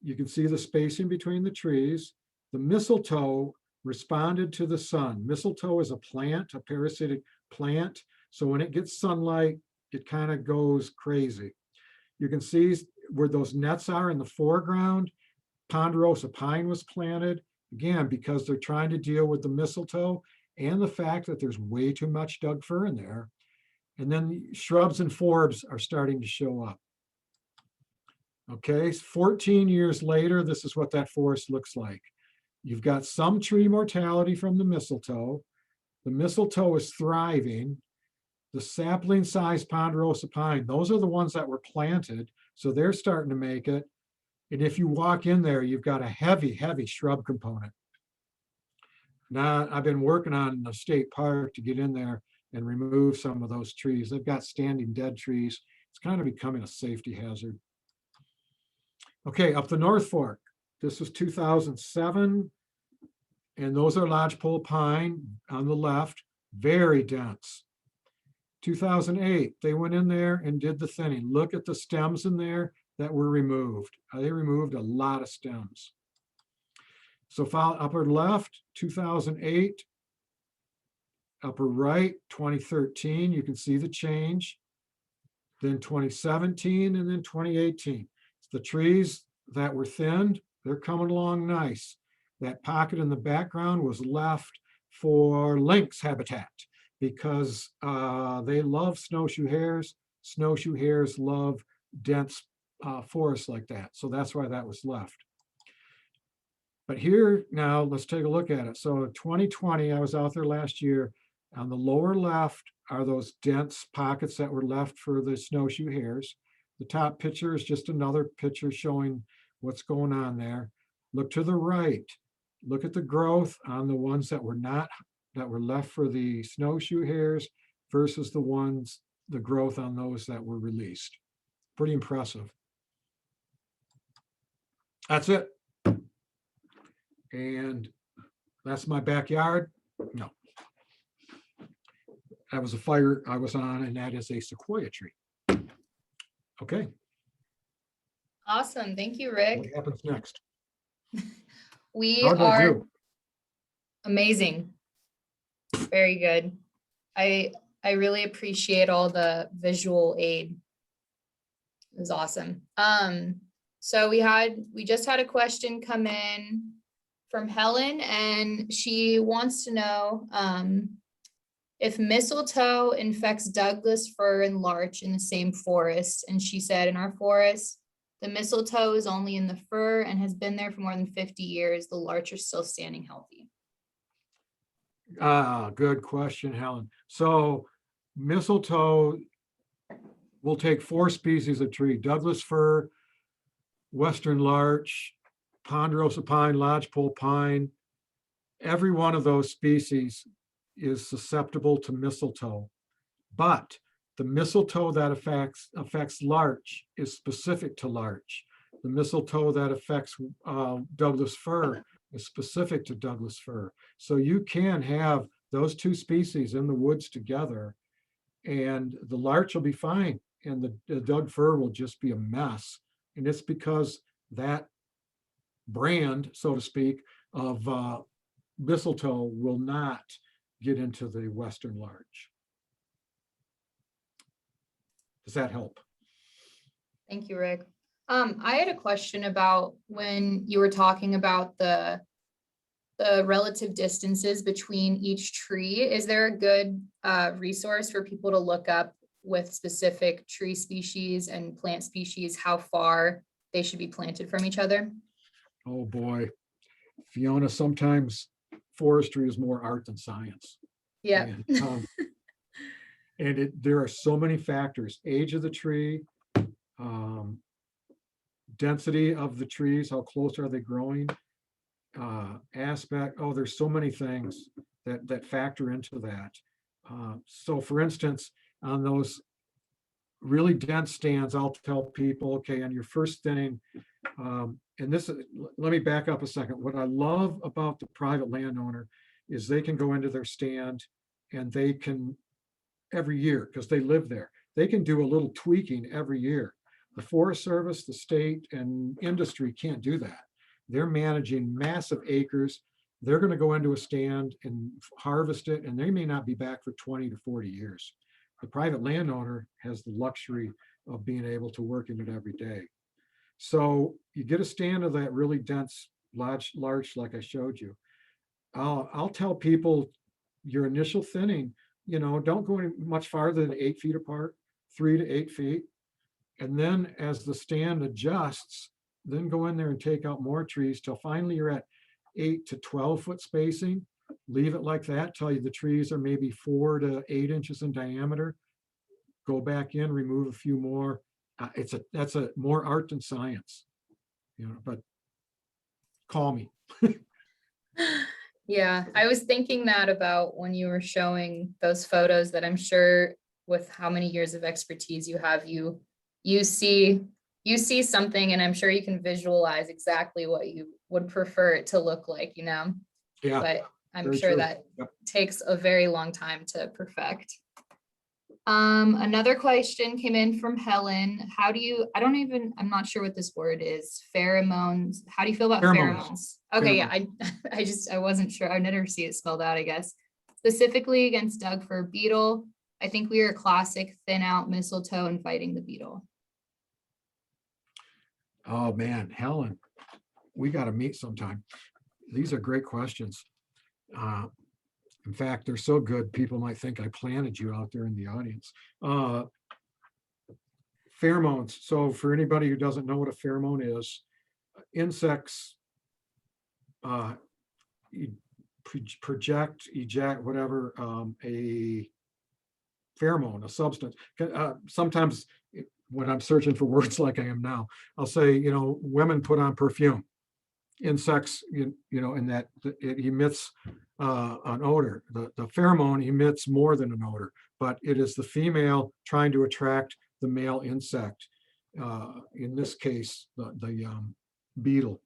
You can see the spacing between the trees. The mistletoe responded to the sun. Mistletoe is a plant, a parasitic plant. So when it gets sunlight, it kind of goes crazy. You can see where those nets are in the foreground. Ponderosa pine was planted, again, because they're trying to deal with the mistletoe and the fact that there's way too much Doug fir in there. And then shrubs and forbs are starting to show up. Okay, 14 years later, this is what that forest looks like. You've got some tree mortality from the mistletoe. The mistletoe is thriving. The sapling size ponderosa pine, those are the ones that were planted. So they're starting to make it. And if you walk in there, you've got a heavy, heavy shrub component. Now, I've been working on the state park to get in there and remove some of those trees. They've got standing dead trees. It's kind of becoming a safety hazard. Okay, up the North Fork. This was 2007. And those are lodgepole pine on the left, very dense. 2008, they went in there and did the thinning. Look at the stems in there that were removed. They removed a lot of stems. So upper left, 2008, upper right, 2013, you can see the change. Then 2017 and then 2018. The trees that were thinned, they're coming along nice. That pocket in the background was left for lynx habitat because they love snowshoe hares. Snowshoe hares love dense forests like that. So that's why that was left. But here now, let's take a look at it. So 2020, I was out there last year. On the lower left are those dense pockets that were left for the snowshoe hares. The top picture is just another picture showing what's going on there. Look to the right. Look at the growth on the ones that were left for the snowshoe hares versus the growth on those that were released. Pretty impressive. That's it. And that's my backyard. No. That was a fire I was on, and that is a sequoia tree. Okay. Awesome. Thank you, What Rick. happens next? We How did I are do? amazing. Very good. I really appreciate all the visual aid. It was awesome. So we just had a question come in from Helen, and she wants to know if mistletoe infects Douglas fir and larch in the same forest. And she said, in our forest, the mistletoe is only in the fir and has been there for more than 50 years. The larch are still standing healthy. Good question, Helen. So mistletoe will take 4 species of tree: Douglas fir, western larch, ponderosa pine, lodgepole pine. Every one of those species is susceptible to mistletoe, but the mistletoe that affects larch is specific to larch. The mistletoe that affects Douglas fir is specific to Douglas fir. So you can have those 2 species in the woods together, and the larch will be fine, and the Doug fir will just be a mess. And it's because that brand, so to speak, of mistletoe will not get into the western larch. Does that help? Thank you, Rick. I had a question about when you were talking about the relative distances between each tree. Is there a good resource for people to look up with specific tree species and plant species, how far they should be planted from each other? Oh boy, Fiona, sometimes forestry is more art than science. Yeah. And there are so many factors: age of the tree, density of the trees, how close are they growing, aspect. Oh, there's so many things that factor into that. So for instance, on those really dense stands, I'll tell people, okay, on your first thinning, and this is, let me back up a second. What I love about the private landowner is they can go into their stand and they can, every year, because they live there, they can do a little tweaking every year. The Forest Service, the state, and industry can't do that. They're managing massive acres. They're going to go into a stand and harvest it, and they may not be back for 20 to 40 years. The private landowner has the luxury of being able to work in it every day. So you get a stand of that really dense larch like I showed you. I'll tell people your initial thinning, don't go any much farther than 8 feet apart, 3 to 8 feet. And then as the stand adjusts, then go in there and take out more trees till finally you're at 8 to 12 foot spacing. Leave it like that till the trees are maybe 4 to 8 inches in diameter. Go back in, remove a few more. That's a more art than science, but call me. Yeah, I was thinking that about when you were showing those photos, that I'm sure with how many years of expertise you have, you see something, and I'm sure you can visualize exactly what you would prefer it to look like, Yeah, but I'm very sure true. that Yep. takes a very long time to perfect. Another question came in from Helen. I'm not sure what this word is. Pheromones. How do you feel about pheromones? Okay, yeah, I wasn't sure. I'd never see it spelled out, I guess. Specifically against Doug fir beetle. I think we are a classic thin out mistletoe and fighting the beetle. Oh man, Helen, we got to meet sometime. These are great questions. In fact, they're so good, people might think I planted you out there in the audience. Pheromones. So for anybody who doesn't know what a pheromone is, insects project, eject, whatever, a pheromone, a substance. Sometimes when I'm searching for words like I am now, I'll say, women put on perfume. Insects, in that it emits an odor. The pheromone emits more than an odor, but it is the female trying to attract the male insect. In this case, the beetle.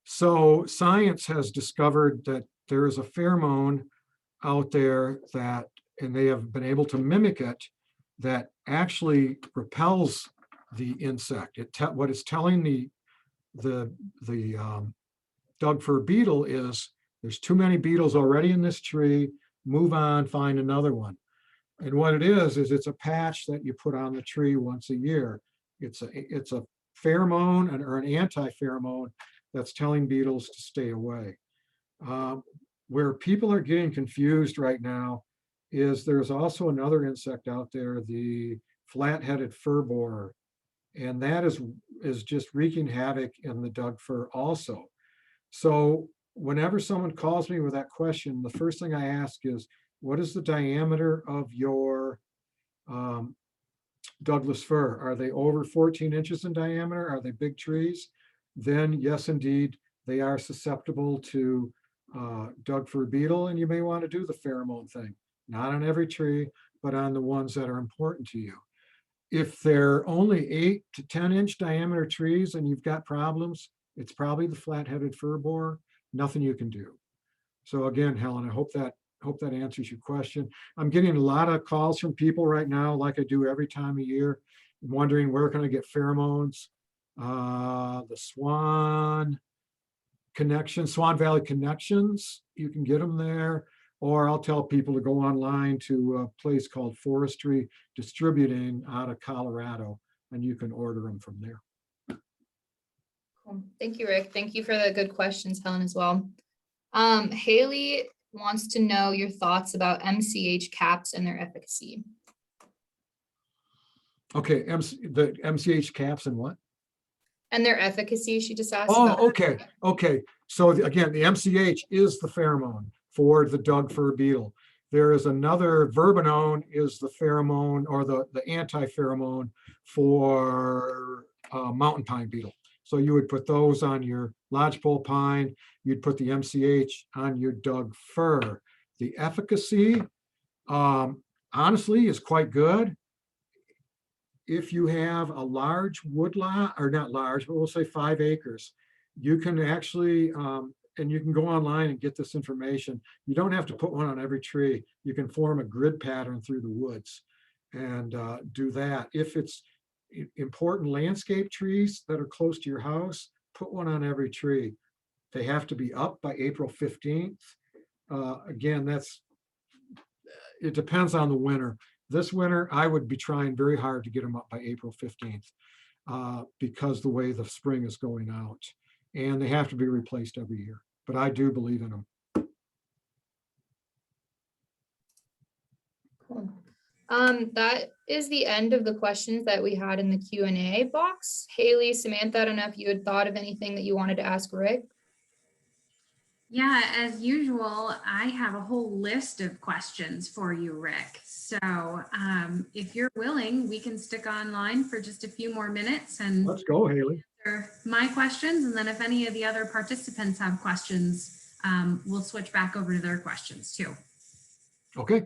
So science has discovered that there is a pheromone out there and they have been able to mimic it, that actually repels the insect. What it's telling the Doug fir beetle is, there's too many beetles already in this tree, move on, find another one. And what it is it's a patch that you put on the tree once a year. It's a pheromone or an anti-pheromone that's telling beetles to stay away. Where people are getting confused right now is there's also another insect out there, the flat-headed fir borer. And that is just wreaking havoc in the Doug fir also. So whenever someone calls me with that question, the first thing I ask is, what is the diameter of your Douglas fir? Are they over 14 inches in diameter? Are they big trees? Then yes, indeed, they are susceptible to Doug fir beetle, and you may want to do the pheromone thing. Not on every tree, but on the ones that are important to you. If they're only 8 to 10 inch diameter trees and you've got problems, it's probably the flat-headed fir borer. Nothing you can do. So again, Helen, I hope that answers your question. I'm getting a lot of calls from people right now, like I do every time of year, wondering where can I get pheromones. The Swan Valley Connections, you can get them there. Or I'll tell people to go online to a place called Forestry Distributing out of Colorado, and you can order them from there. Cool. Thank you, Rick. Thank you for the good questions, Helen, as well. Haley wants to know your thoughts about MCH caps and their efficacy. Okay, the MCH caps and what? And their efficacy, she just asked. Oh, okay. So again, the MCH is the pheromone for the Doug fir beetle. There is another, verbenone is the pheromone or the anti-pheromone for mountain pine beetle. So you would put those on your lodgepole pine, you'd put the MCH on your Doug fir. The efficacy, honestly, is quite good. If you have a large woodlot, or not large, but we'll say 5 acres, you can actually and you can go online and get this information. You don't have to put one on every tree. You can form a grid pattern through the woods and do that. If it's important landscape trees that are close to your house, put one on every tree. They have to be up by April 15th. Again, it depends on the winter. This winter, I would be trying very hard to get them up by April 15th because the way the spring is going out. And they have to be replaced every year. But I do believe in them. Cool. That is the end of the questions that we had in the Q&A box. Haley, Samantha, I don't know if you had thought of anything that you wanted to ask Rick. Yeah, as usual, I have a whole list of questions for you, Rick. So if you're willing, we can stick online for just a few more minutes and Let's go, Haley. answer my questions. And then if any of the other participants have questions, we'll switch back over to their questions too. Okay.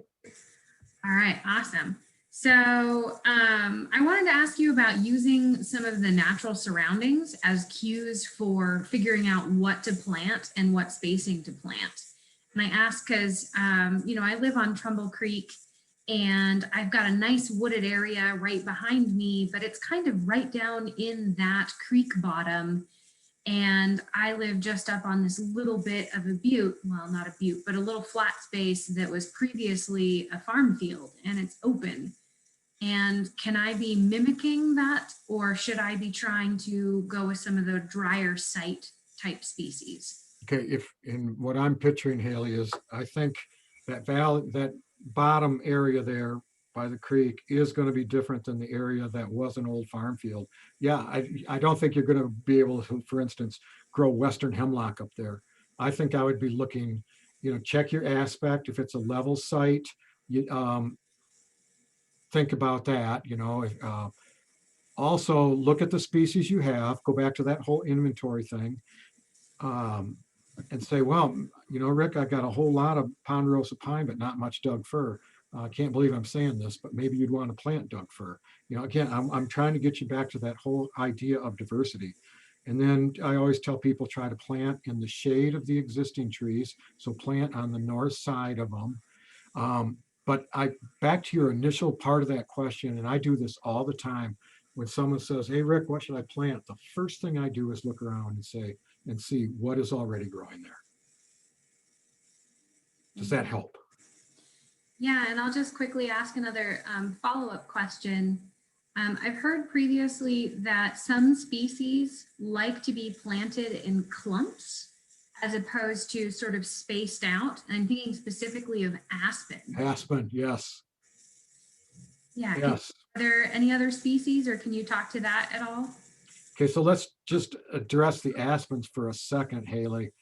All right, awesome. So I wanted to ask you about using some of the natural surroundings as cues for figuring out what to plant and what spacing to plant. And I ask because, I live on Trumbull Creek and I've got a nice wooded area right behind me, but it's kind of right down in that creek bottom. And I live just up on this little bit of a butte, well, not a butte, but a little flat space that was previously a farm field and it's open. And can I be mimicking that, or should I be trying to go with some of the drier site type species? Okay, in what I'm picturing, Haley, is I think that that bottom area there by the creek is going to be different than the area that was an old farm field. Yeah, I don't think you're going to be able to, for instance, grow Western hemlock up there. I think I would be looking, check your aspect. If it's a level site, think about that, also look at the species you have, go back to that whole inventory thing, and say, well, Rick, I've got a whole lot of ponderosa pine, but not much Doug fir. I can't believe I'm saying this, but maybe you'd want to plant Doug fir. Again, I'm trying to get you back to that whole idea of diversity. And then I always tell people, try to plant in the shade of the existing trees. So plant on the north side of them. But back to your initial part of that question, and I do this all the time. When someone says, hey, Rick, what should I plant? The first thing I do is look around and see what is already growing there. Does that help? Yeah, and I'll just quickly ask another follow-up question. I've heard previously that some species like to be planted in clumps as opposed to sort of spaced out. And I'm thinking specifically of aspen. Aspen, yes. Yeah. Yes. Are there any other species, or can you talk to that at all? Okay, so let's just address the aspens for a second, Haley.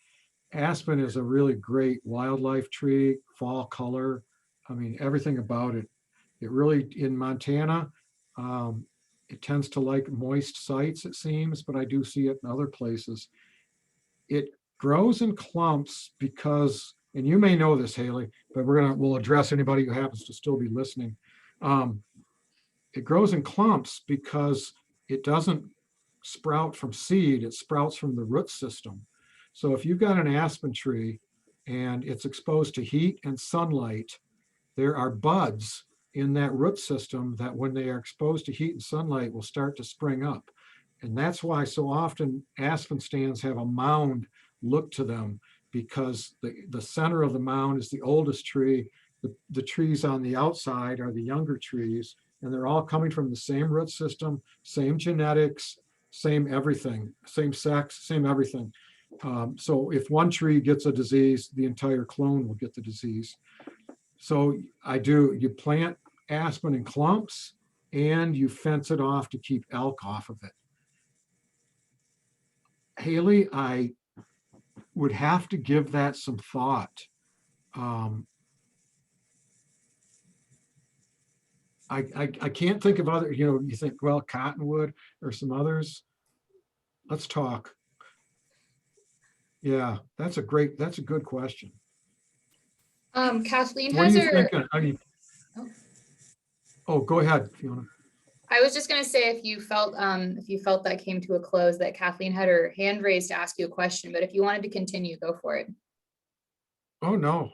Aspen is a really great wildlife tree, fall color. I mean, everything about it. It really, in Montana, it tends to like moist sites, it seems, but I do see it in other places. It grows in clumps because, and you may know this, Haley, but we'll address anybody who happens to still be listening. It grows in clumps because it doesn't sprout from seed, it sprouts from the root system. So if you've got an aspen tree and it's exposed to heat and sunlight, there are buds in that root system that when they are exposed to heat and sunlight will start to spring up. And that's why so often aspen stands have a mound look to them, because the center of the mound is the oldest tree. The trees on the outside are the younger trees, and they're all coming from the same root system, same genetics, same everything, same sex, same everything. So if one tree gets a disease, the entire clone will get the disease. So you plant aspen in clumps and you fence it off to keep elk off of it. Haley, I would have to give that some thought. I can't think of other, you think, well, cottonwood or some others. Let's talk. Yeah, that's a good question. Kathleen What has are you her. thinking? Oh, go ahead, Fiona. I was just gonna say, if you felt that came to a close, that Kathleen had her hand raised to ask you a question, but if you wanted to continue, go for it. Oh, no,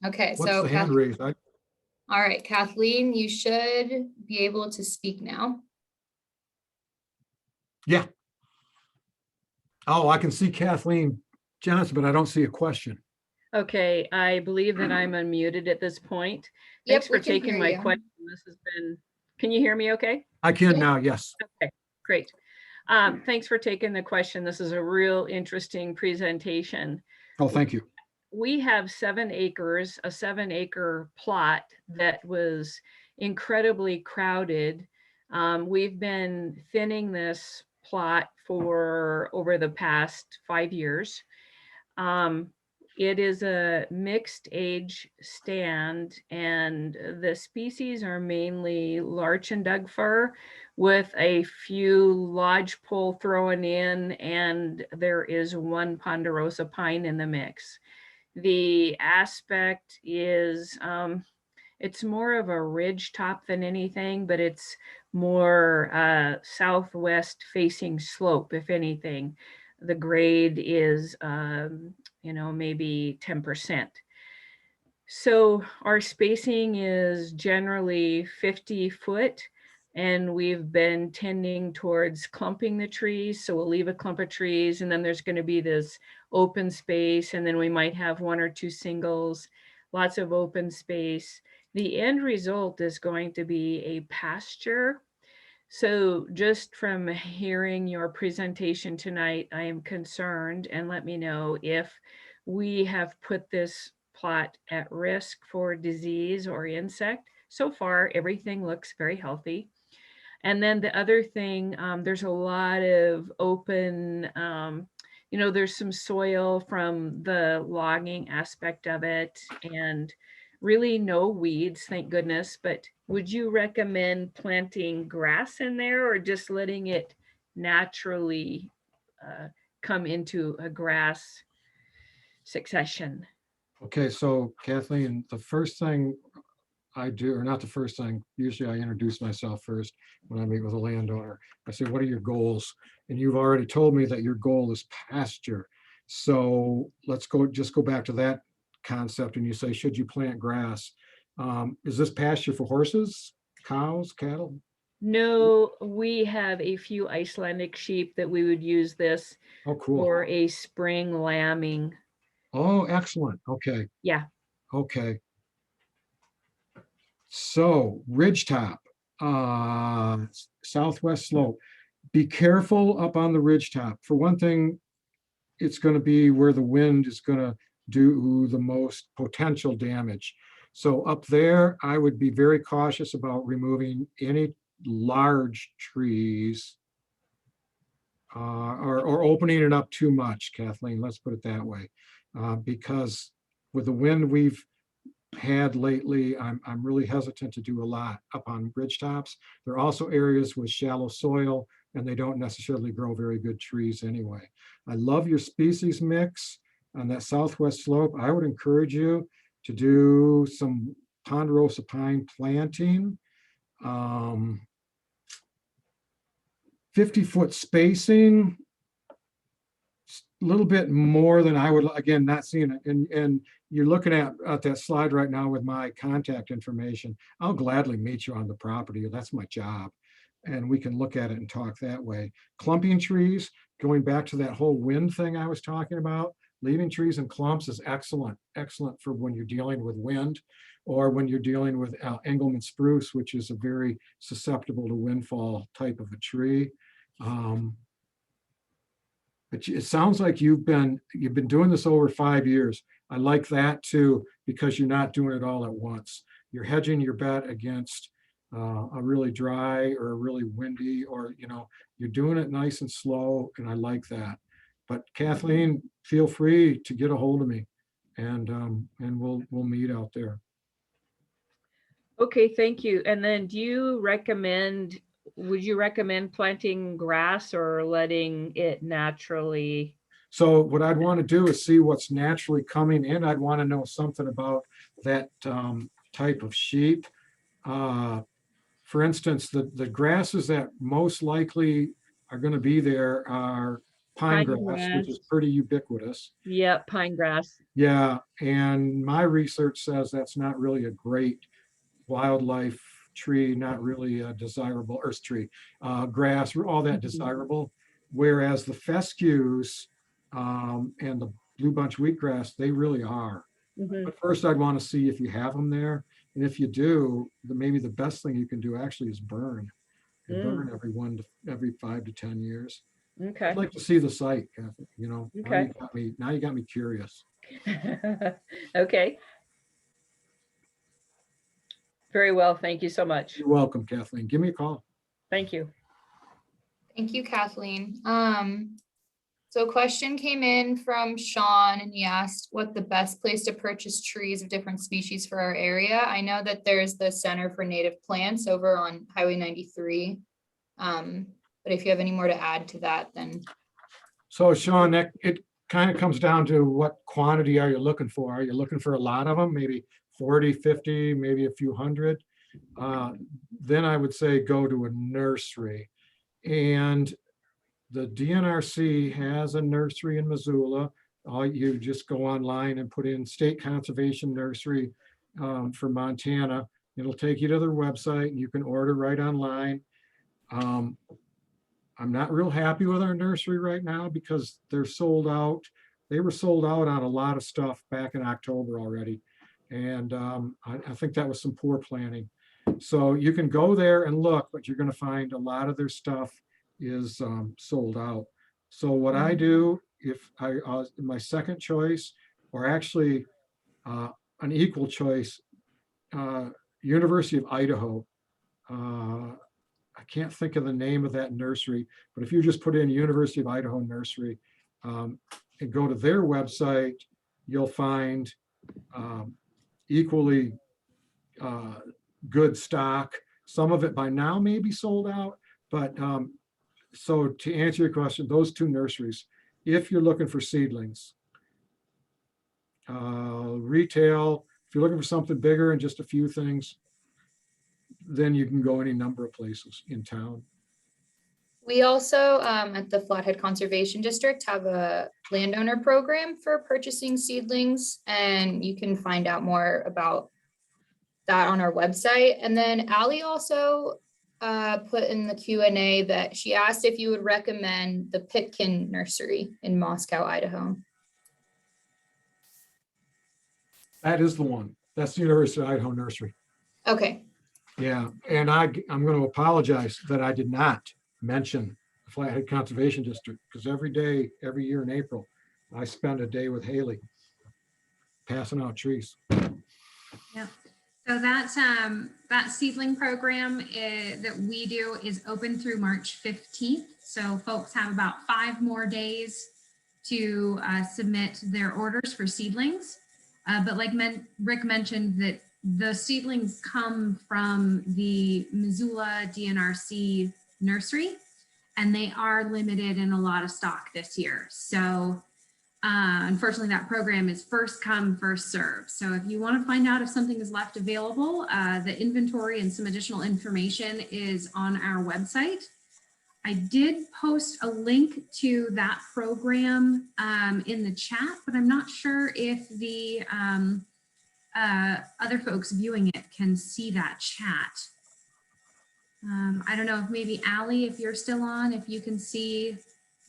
Okay, what's so the hand raised? all right, Kathleen, you should be able to speak now. Yeah. Oh, I can see Kathleen Johnson, but I don't see a question. Okay, I believe that I'm unmuted at this point. Yep, Thanks we for can taking hear my you. question. This has been, can you hear me okay? I can Yeah. now, yes. Okay, great. Thanks for taking the question. This is a real interesting presentation. Oh, thank you. We have 7 acres, a 7-acre plot that was incredibly crowded. We've been thinning this plot for over the past 5 years. It is a mixed age stand, and the species are mainly larch and Doug fir with a few lodgepole thrown in, and there is one ponderosa pine in the mix. The aspect is, it's more of a ridge top than anything, but it's more southwest facing slope, if anything. The grade is, maybe 10%. So our spacing is generally 50 foot, and we've been tending towards clumping the trees. So we'll leave a clump of trees, and then there's going to be this open space, and then we might have 1 or 2 singles, lots of open space. The end result is going to be a pasture. So just from hearing your presentation tonight, I am concerned, and let me know if we have put this plot at risk for disease or insect. So far, everything looks very healthy. And then the other thing, there's a lot of open, there's some soil from the logging aspect of it, and really no weeds, thank goodness. But would you recommend planting grass in there, or just letting it naturally come into a grass succession? Okay, so Kathleen, the first thing I do, or not the first thing, usually I introduce myself first when I meet with a landowner. I say, what are your goals? And you've already told me that your goal is pasture. So let's just go back to that concept. And you say, should you plant grass? Is this pasture for horses, cows, cattle? No, we have a few Icelandic sheep that we would use this Oh, cool. for a spring lambing. Oh, excellent. Okay. Yeah. Okay. So ridgetop, southwest slope. Be careful up on the ridgetop. For one thing, it's going to be where the wind is going to do the most potential damage. So up there, I would be very cautious about removing any large trees or opening it up too much, Kathleen. Let's put it that way, because with the wind we've had lately, I'm really hesitant to do a lot up on ridgetops. There are also areas with shallow soil, and they don't necessarily grow very good trees anyway. I love your species mix on that southwest slope. I would encourage you to do some ponderosa pine planting. 50-foot spacing, a little bit more than I would, again, not seeing it. And you're looking at that slide right now with my contact information. I'll gladly meet you on the property. That's my job. And we can look at it and talk that way. Clumping trees, going back to that whole wind thing I was talking about, leaving trees in clumps is excellent, excellent for when you're dealing with wind, or when you're dealing with Engelmann spruce, which is a very susceptible to windfall type of a tree. But it sounds like you've been doing this over 5 years. I like that too, because you're not doing it all at once. You're hedging your bet against a really dry or a really windy, or you're doing it nice and slow, and I like that. But Kathleen, feel free to get a hold of me, and we'll meet out there. Okay, thank you. And then would you recommend planting grass or letting it naturally? So what I'd want to do is see what's naturally coming in. I'd want to know something about that type of sheep. for instance, the grasses that most likely are going to be there are pine Pine grass, which is grass. pretty ubiquitous. Yep, pine grass. Yeah, and my research says that's not really a great wildlife tree, not really a desirable earth tree, grass, all that desirable. Whereas the fescues and the blue bunch wheatgrass, they really are. Mhm. But first, I'd want to see if you have them there. And if you do, maybe the best thing you can do actually is burn. You burn every 5 to 10 years. Okay. I'd like to see the site, Kathy, you know. Okay. Now you got me curious. Okay. Very well. Thank you so much. You're welcome, Kathleen. Give me a call. Thank you. Thank you, Kathleen. So a question came in from Sean and he asked what the best place to purchase trees of different species for our area. I know that there's the Center for Native Plants over on Highway 93. But if you have any more to add to that, then. So Sean, it kind of comes down to what quantity are you looking for? Are you looking for a lot of them? Maybe 40, 50, maybe a few hundred? Then I would say go to a nursery. And the DNRC has a nursery in Missoula. You just go online and put in State Conservation Nursery for Montana. It'll take you to their website and you can order right online. I'm not real happy with our nursery right now because they're sold out. They were sold out on a lot of stuff back in October already. And I think that was some poor planning. So you can go there and look, but you're going to find a lot of their stuff is sold out. So what I do, if my second choice, or actually an equal choice, University of Idaho. I can't think of the name of that nursery, but if you just put in University of Idaho Nursery and go to their website, you'll find equally good stock. Some of it by now may be sold out, but so to answer your question, those two nurseries, if you're looking for seedlings, retail, if you're looking for something bigger and just a few things, then you can go any number of places in town. We also at the Flathead Conservation District have a landowner program for purchasing seedlings, and you can find out more about that on our website. And then Allie also put in the Q&A that she asked if you would recommend the Pitkin Nursery in Moscow, Idaho. That is the one. That's the University of Idaho Nursery. Okay. Yeah, and I'm going to apologize that I did not mention the Flathead Conservation District, because every year in April, I spend a day with Haley passing out trees. Yeah. So that seedling program that we do is open through March 15th. So folks have about 5 more days to submit their orders for seedlings. But like Rick mentioned, that the seedlings come from the Missoula DNRC nursery, and they are limited in a lot of stock this year. So unfortunately, that program is first come, first serve. So if you want to find out if something is left available, the inventory and some additional information is on our website. I did post a link to that program in the chat, but I'm not sure if the other folks viewing it can see that chat. I don't know if maybe Allie, if you're still on, if you can see,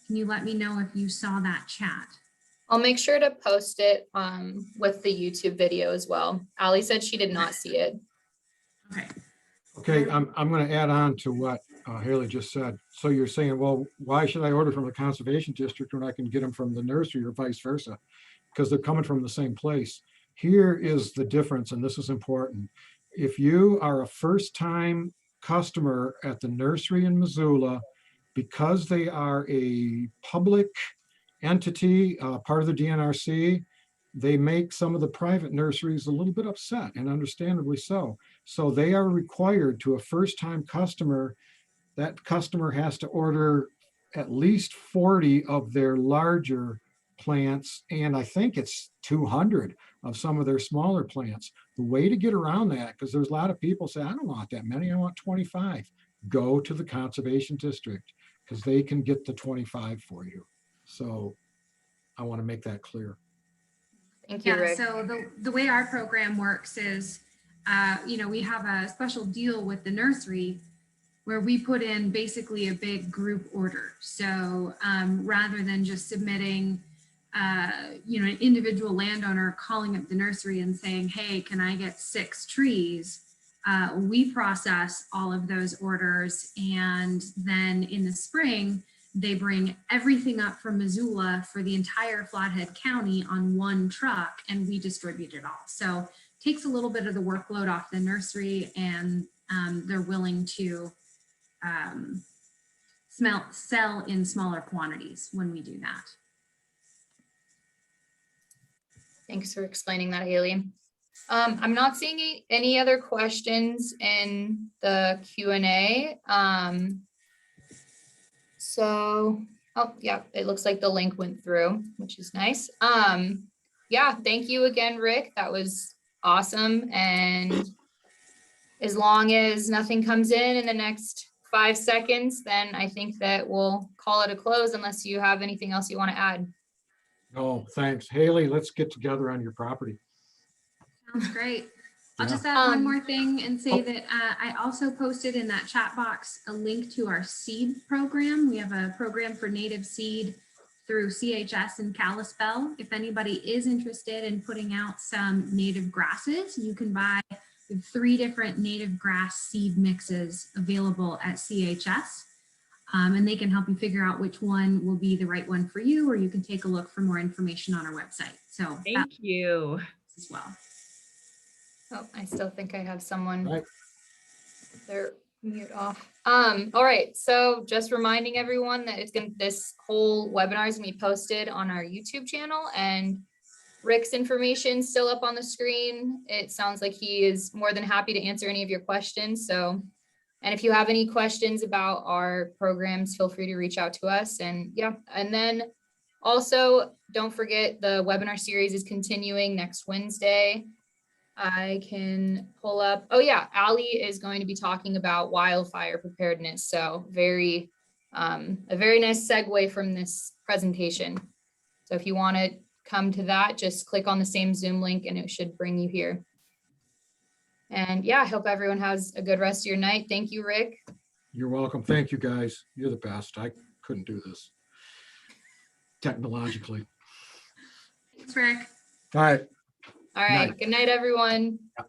can you let me know if you saw that chat? I'll make sure to post it with the YouTube video as well. Allie said she did not see it. Okay. Okay, I'm going to add on to what Haley just said. So you're saying, well, why should I order from the conservation district when I can get them from the nursery or vice versa? Because they're coming from the same place. Here is the difference, and this is important. If you are a first-time customer at the nursery in Missoula, because they are a public entity, part of the DNRC, they make some of the private nurseries a little bit upset, and understandably so. So they are required to a first-time customer, that customer has to order at least 40 of their larger plants, and I think it's 200 of some of their smaller plants. The way to get around that, because there's a lot of people say, I don't want that many, I want 25. Go to the conservation district because they can get the 25 for you. So I want to make that clear. Thank you, Yeah, Rick. so the way our program works is, we have a special deal with the nursery where we put in basically a big group order. So rather than just submitting, an individual landowner calling up the nursery and saying, hey, can I get 6 trees? We process all of those orders. And then in the spring, they bring everything up from Missoula for the entire Flathead County on one truck, and we distribute it all. So takes a little bit of the workload off the nursery, and they're willing to sell in smaller quantities when we do that. Thanks for explaining that, Haley. I'm not seeing any other questions in the Q&A. So, oh yeah, it looks like the link went through, which is nice. Yeah, thank you again, Rick. That was awesome. And as long as nothing comes in the next 5 seconds, then I think that we'll call it a close unless you have anything else you want to add. Oh, thanks. Haley, let's get together on your property. Sounds great. I'll Yeah. just add one more thing and say Oh. that I also posted in that chat box a link to our seed program. We have a program for native seed through CHS and Kalispell. If anybody is interested in putting out some native grasses, you can buy 3 different native grass seed mixes available at CHS. And they can help you figure out which one will be the right one for you, or you can take a look for more information on our website. So Thank you. as well. Oh, I still think I have someone. Right. Their mute off. All right. So just reminding everyone that this whole webinar is gonna be posted on our YouTube channel, and Rick's information still up on the screen. It sounds like he is more than happy to answer any of your questions. So, and if you have any questions about our programs, feel free to reach out to us. And yeah, and then also don't forget the webinar series is continuing next Wednesday. I can pull up. Oh yeah, Ali is going to be talking about wildfire preparedness. So a very nice segue from this presentation. So if you want to come to that, just click on the same Zoom link and it should bring you here. And yeah, I hope everyone has a good rest of your night. Thank you, Rick. You're welcome. Thank you, guys. You're the best. I couldn't do this technologically. Thanks, Rick. All right. All right. Night. Good night, everyone. Yep.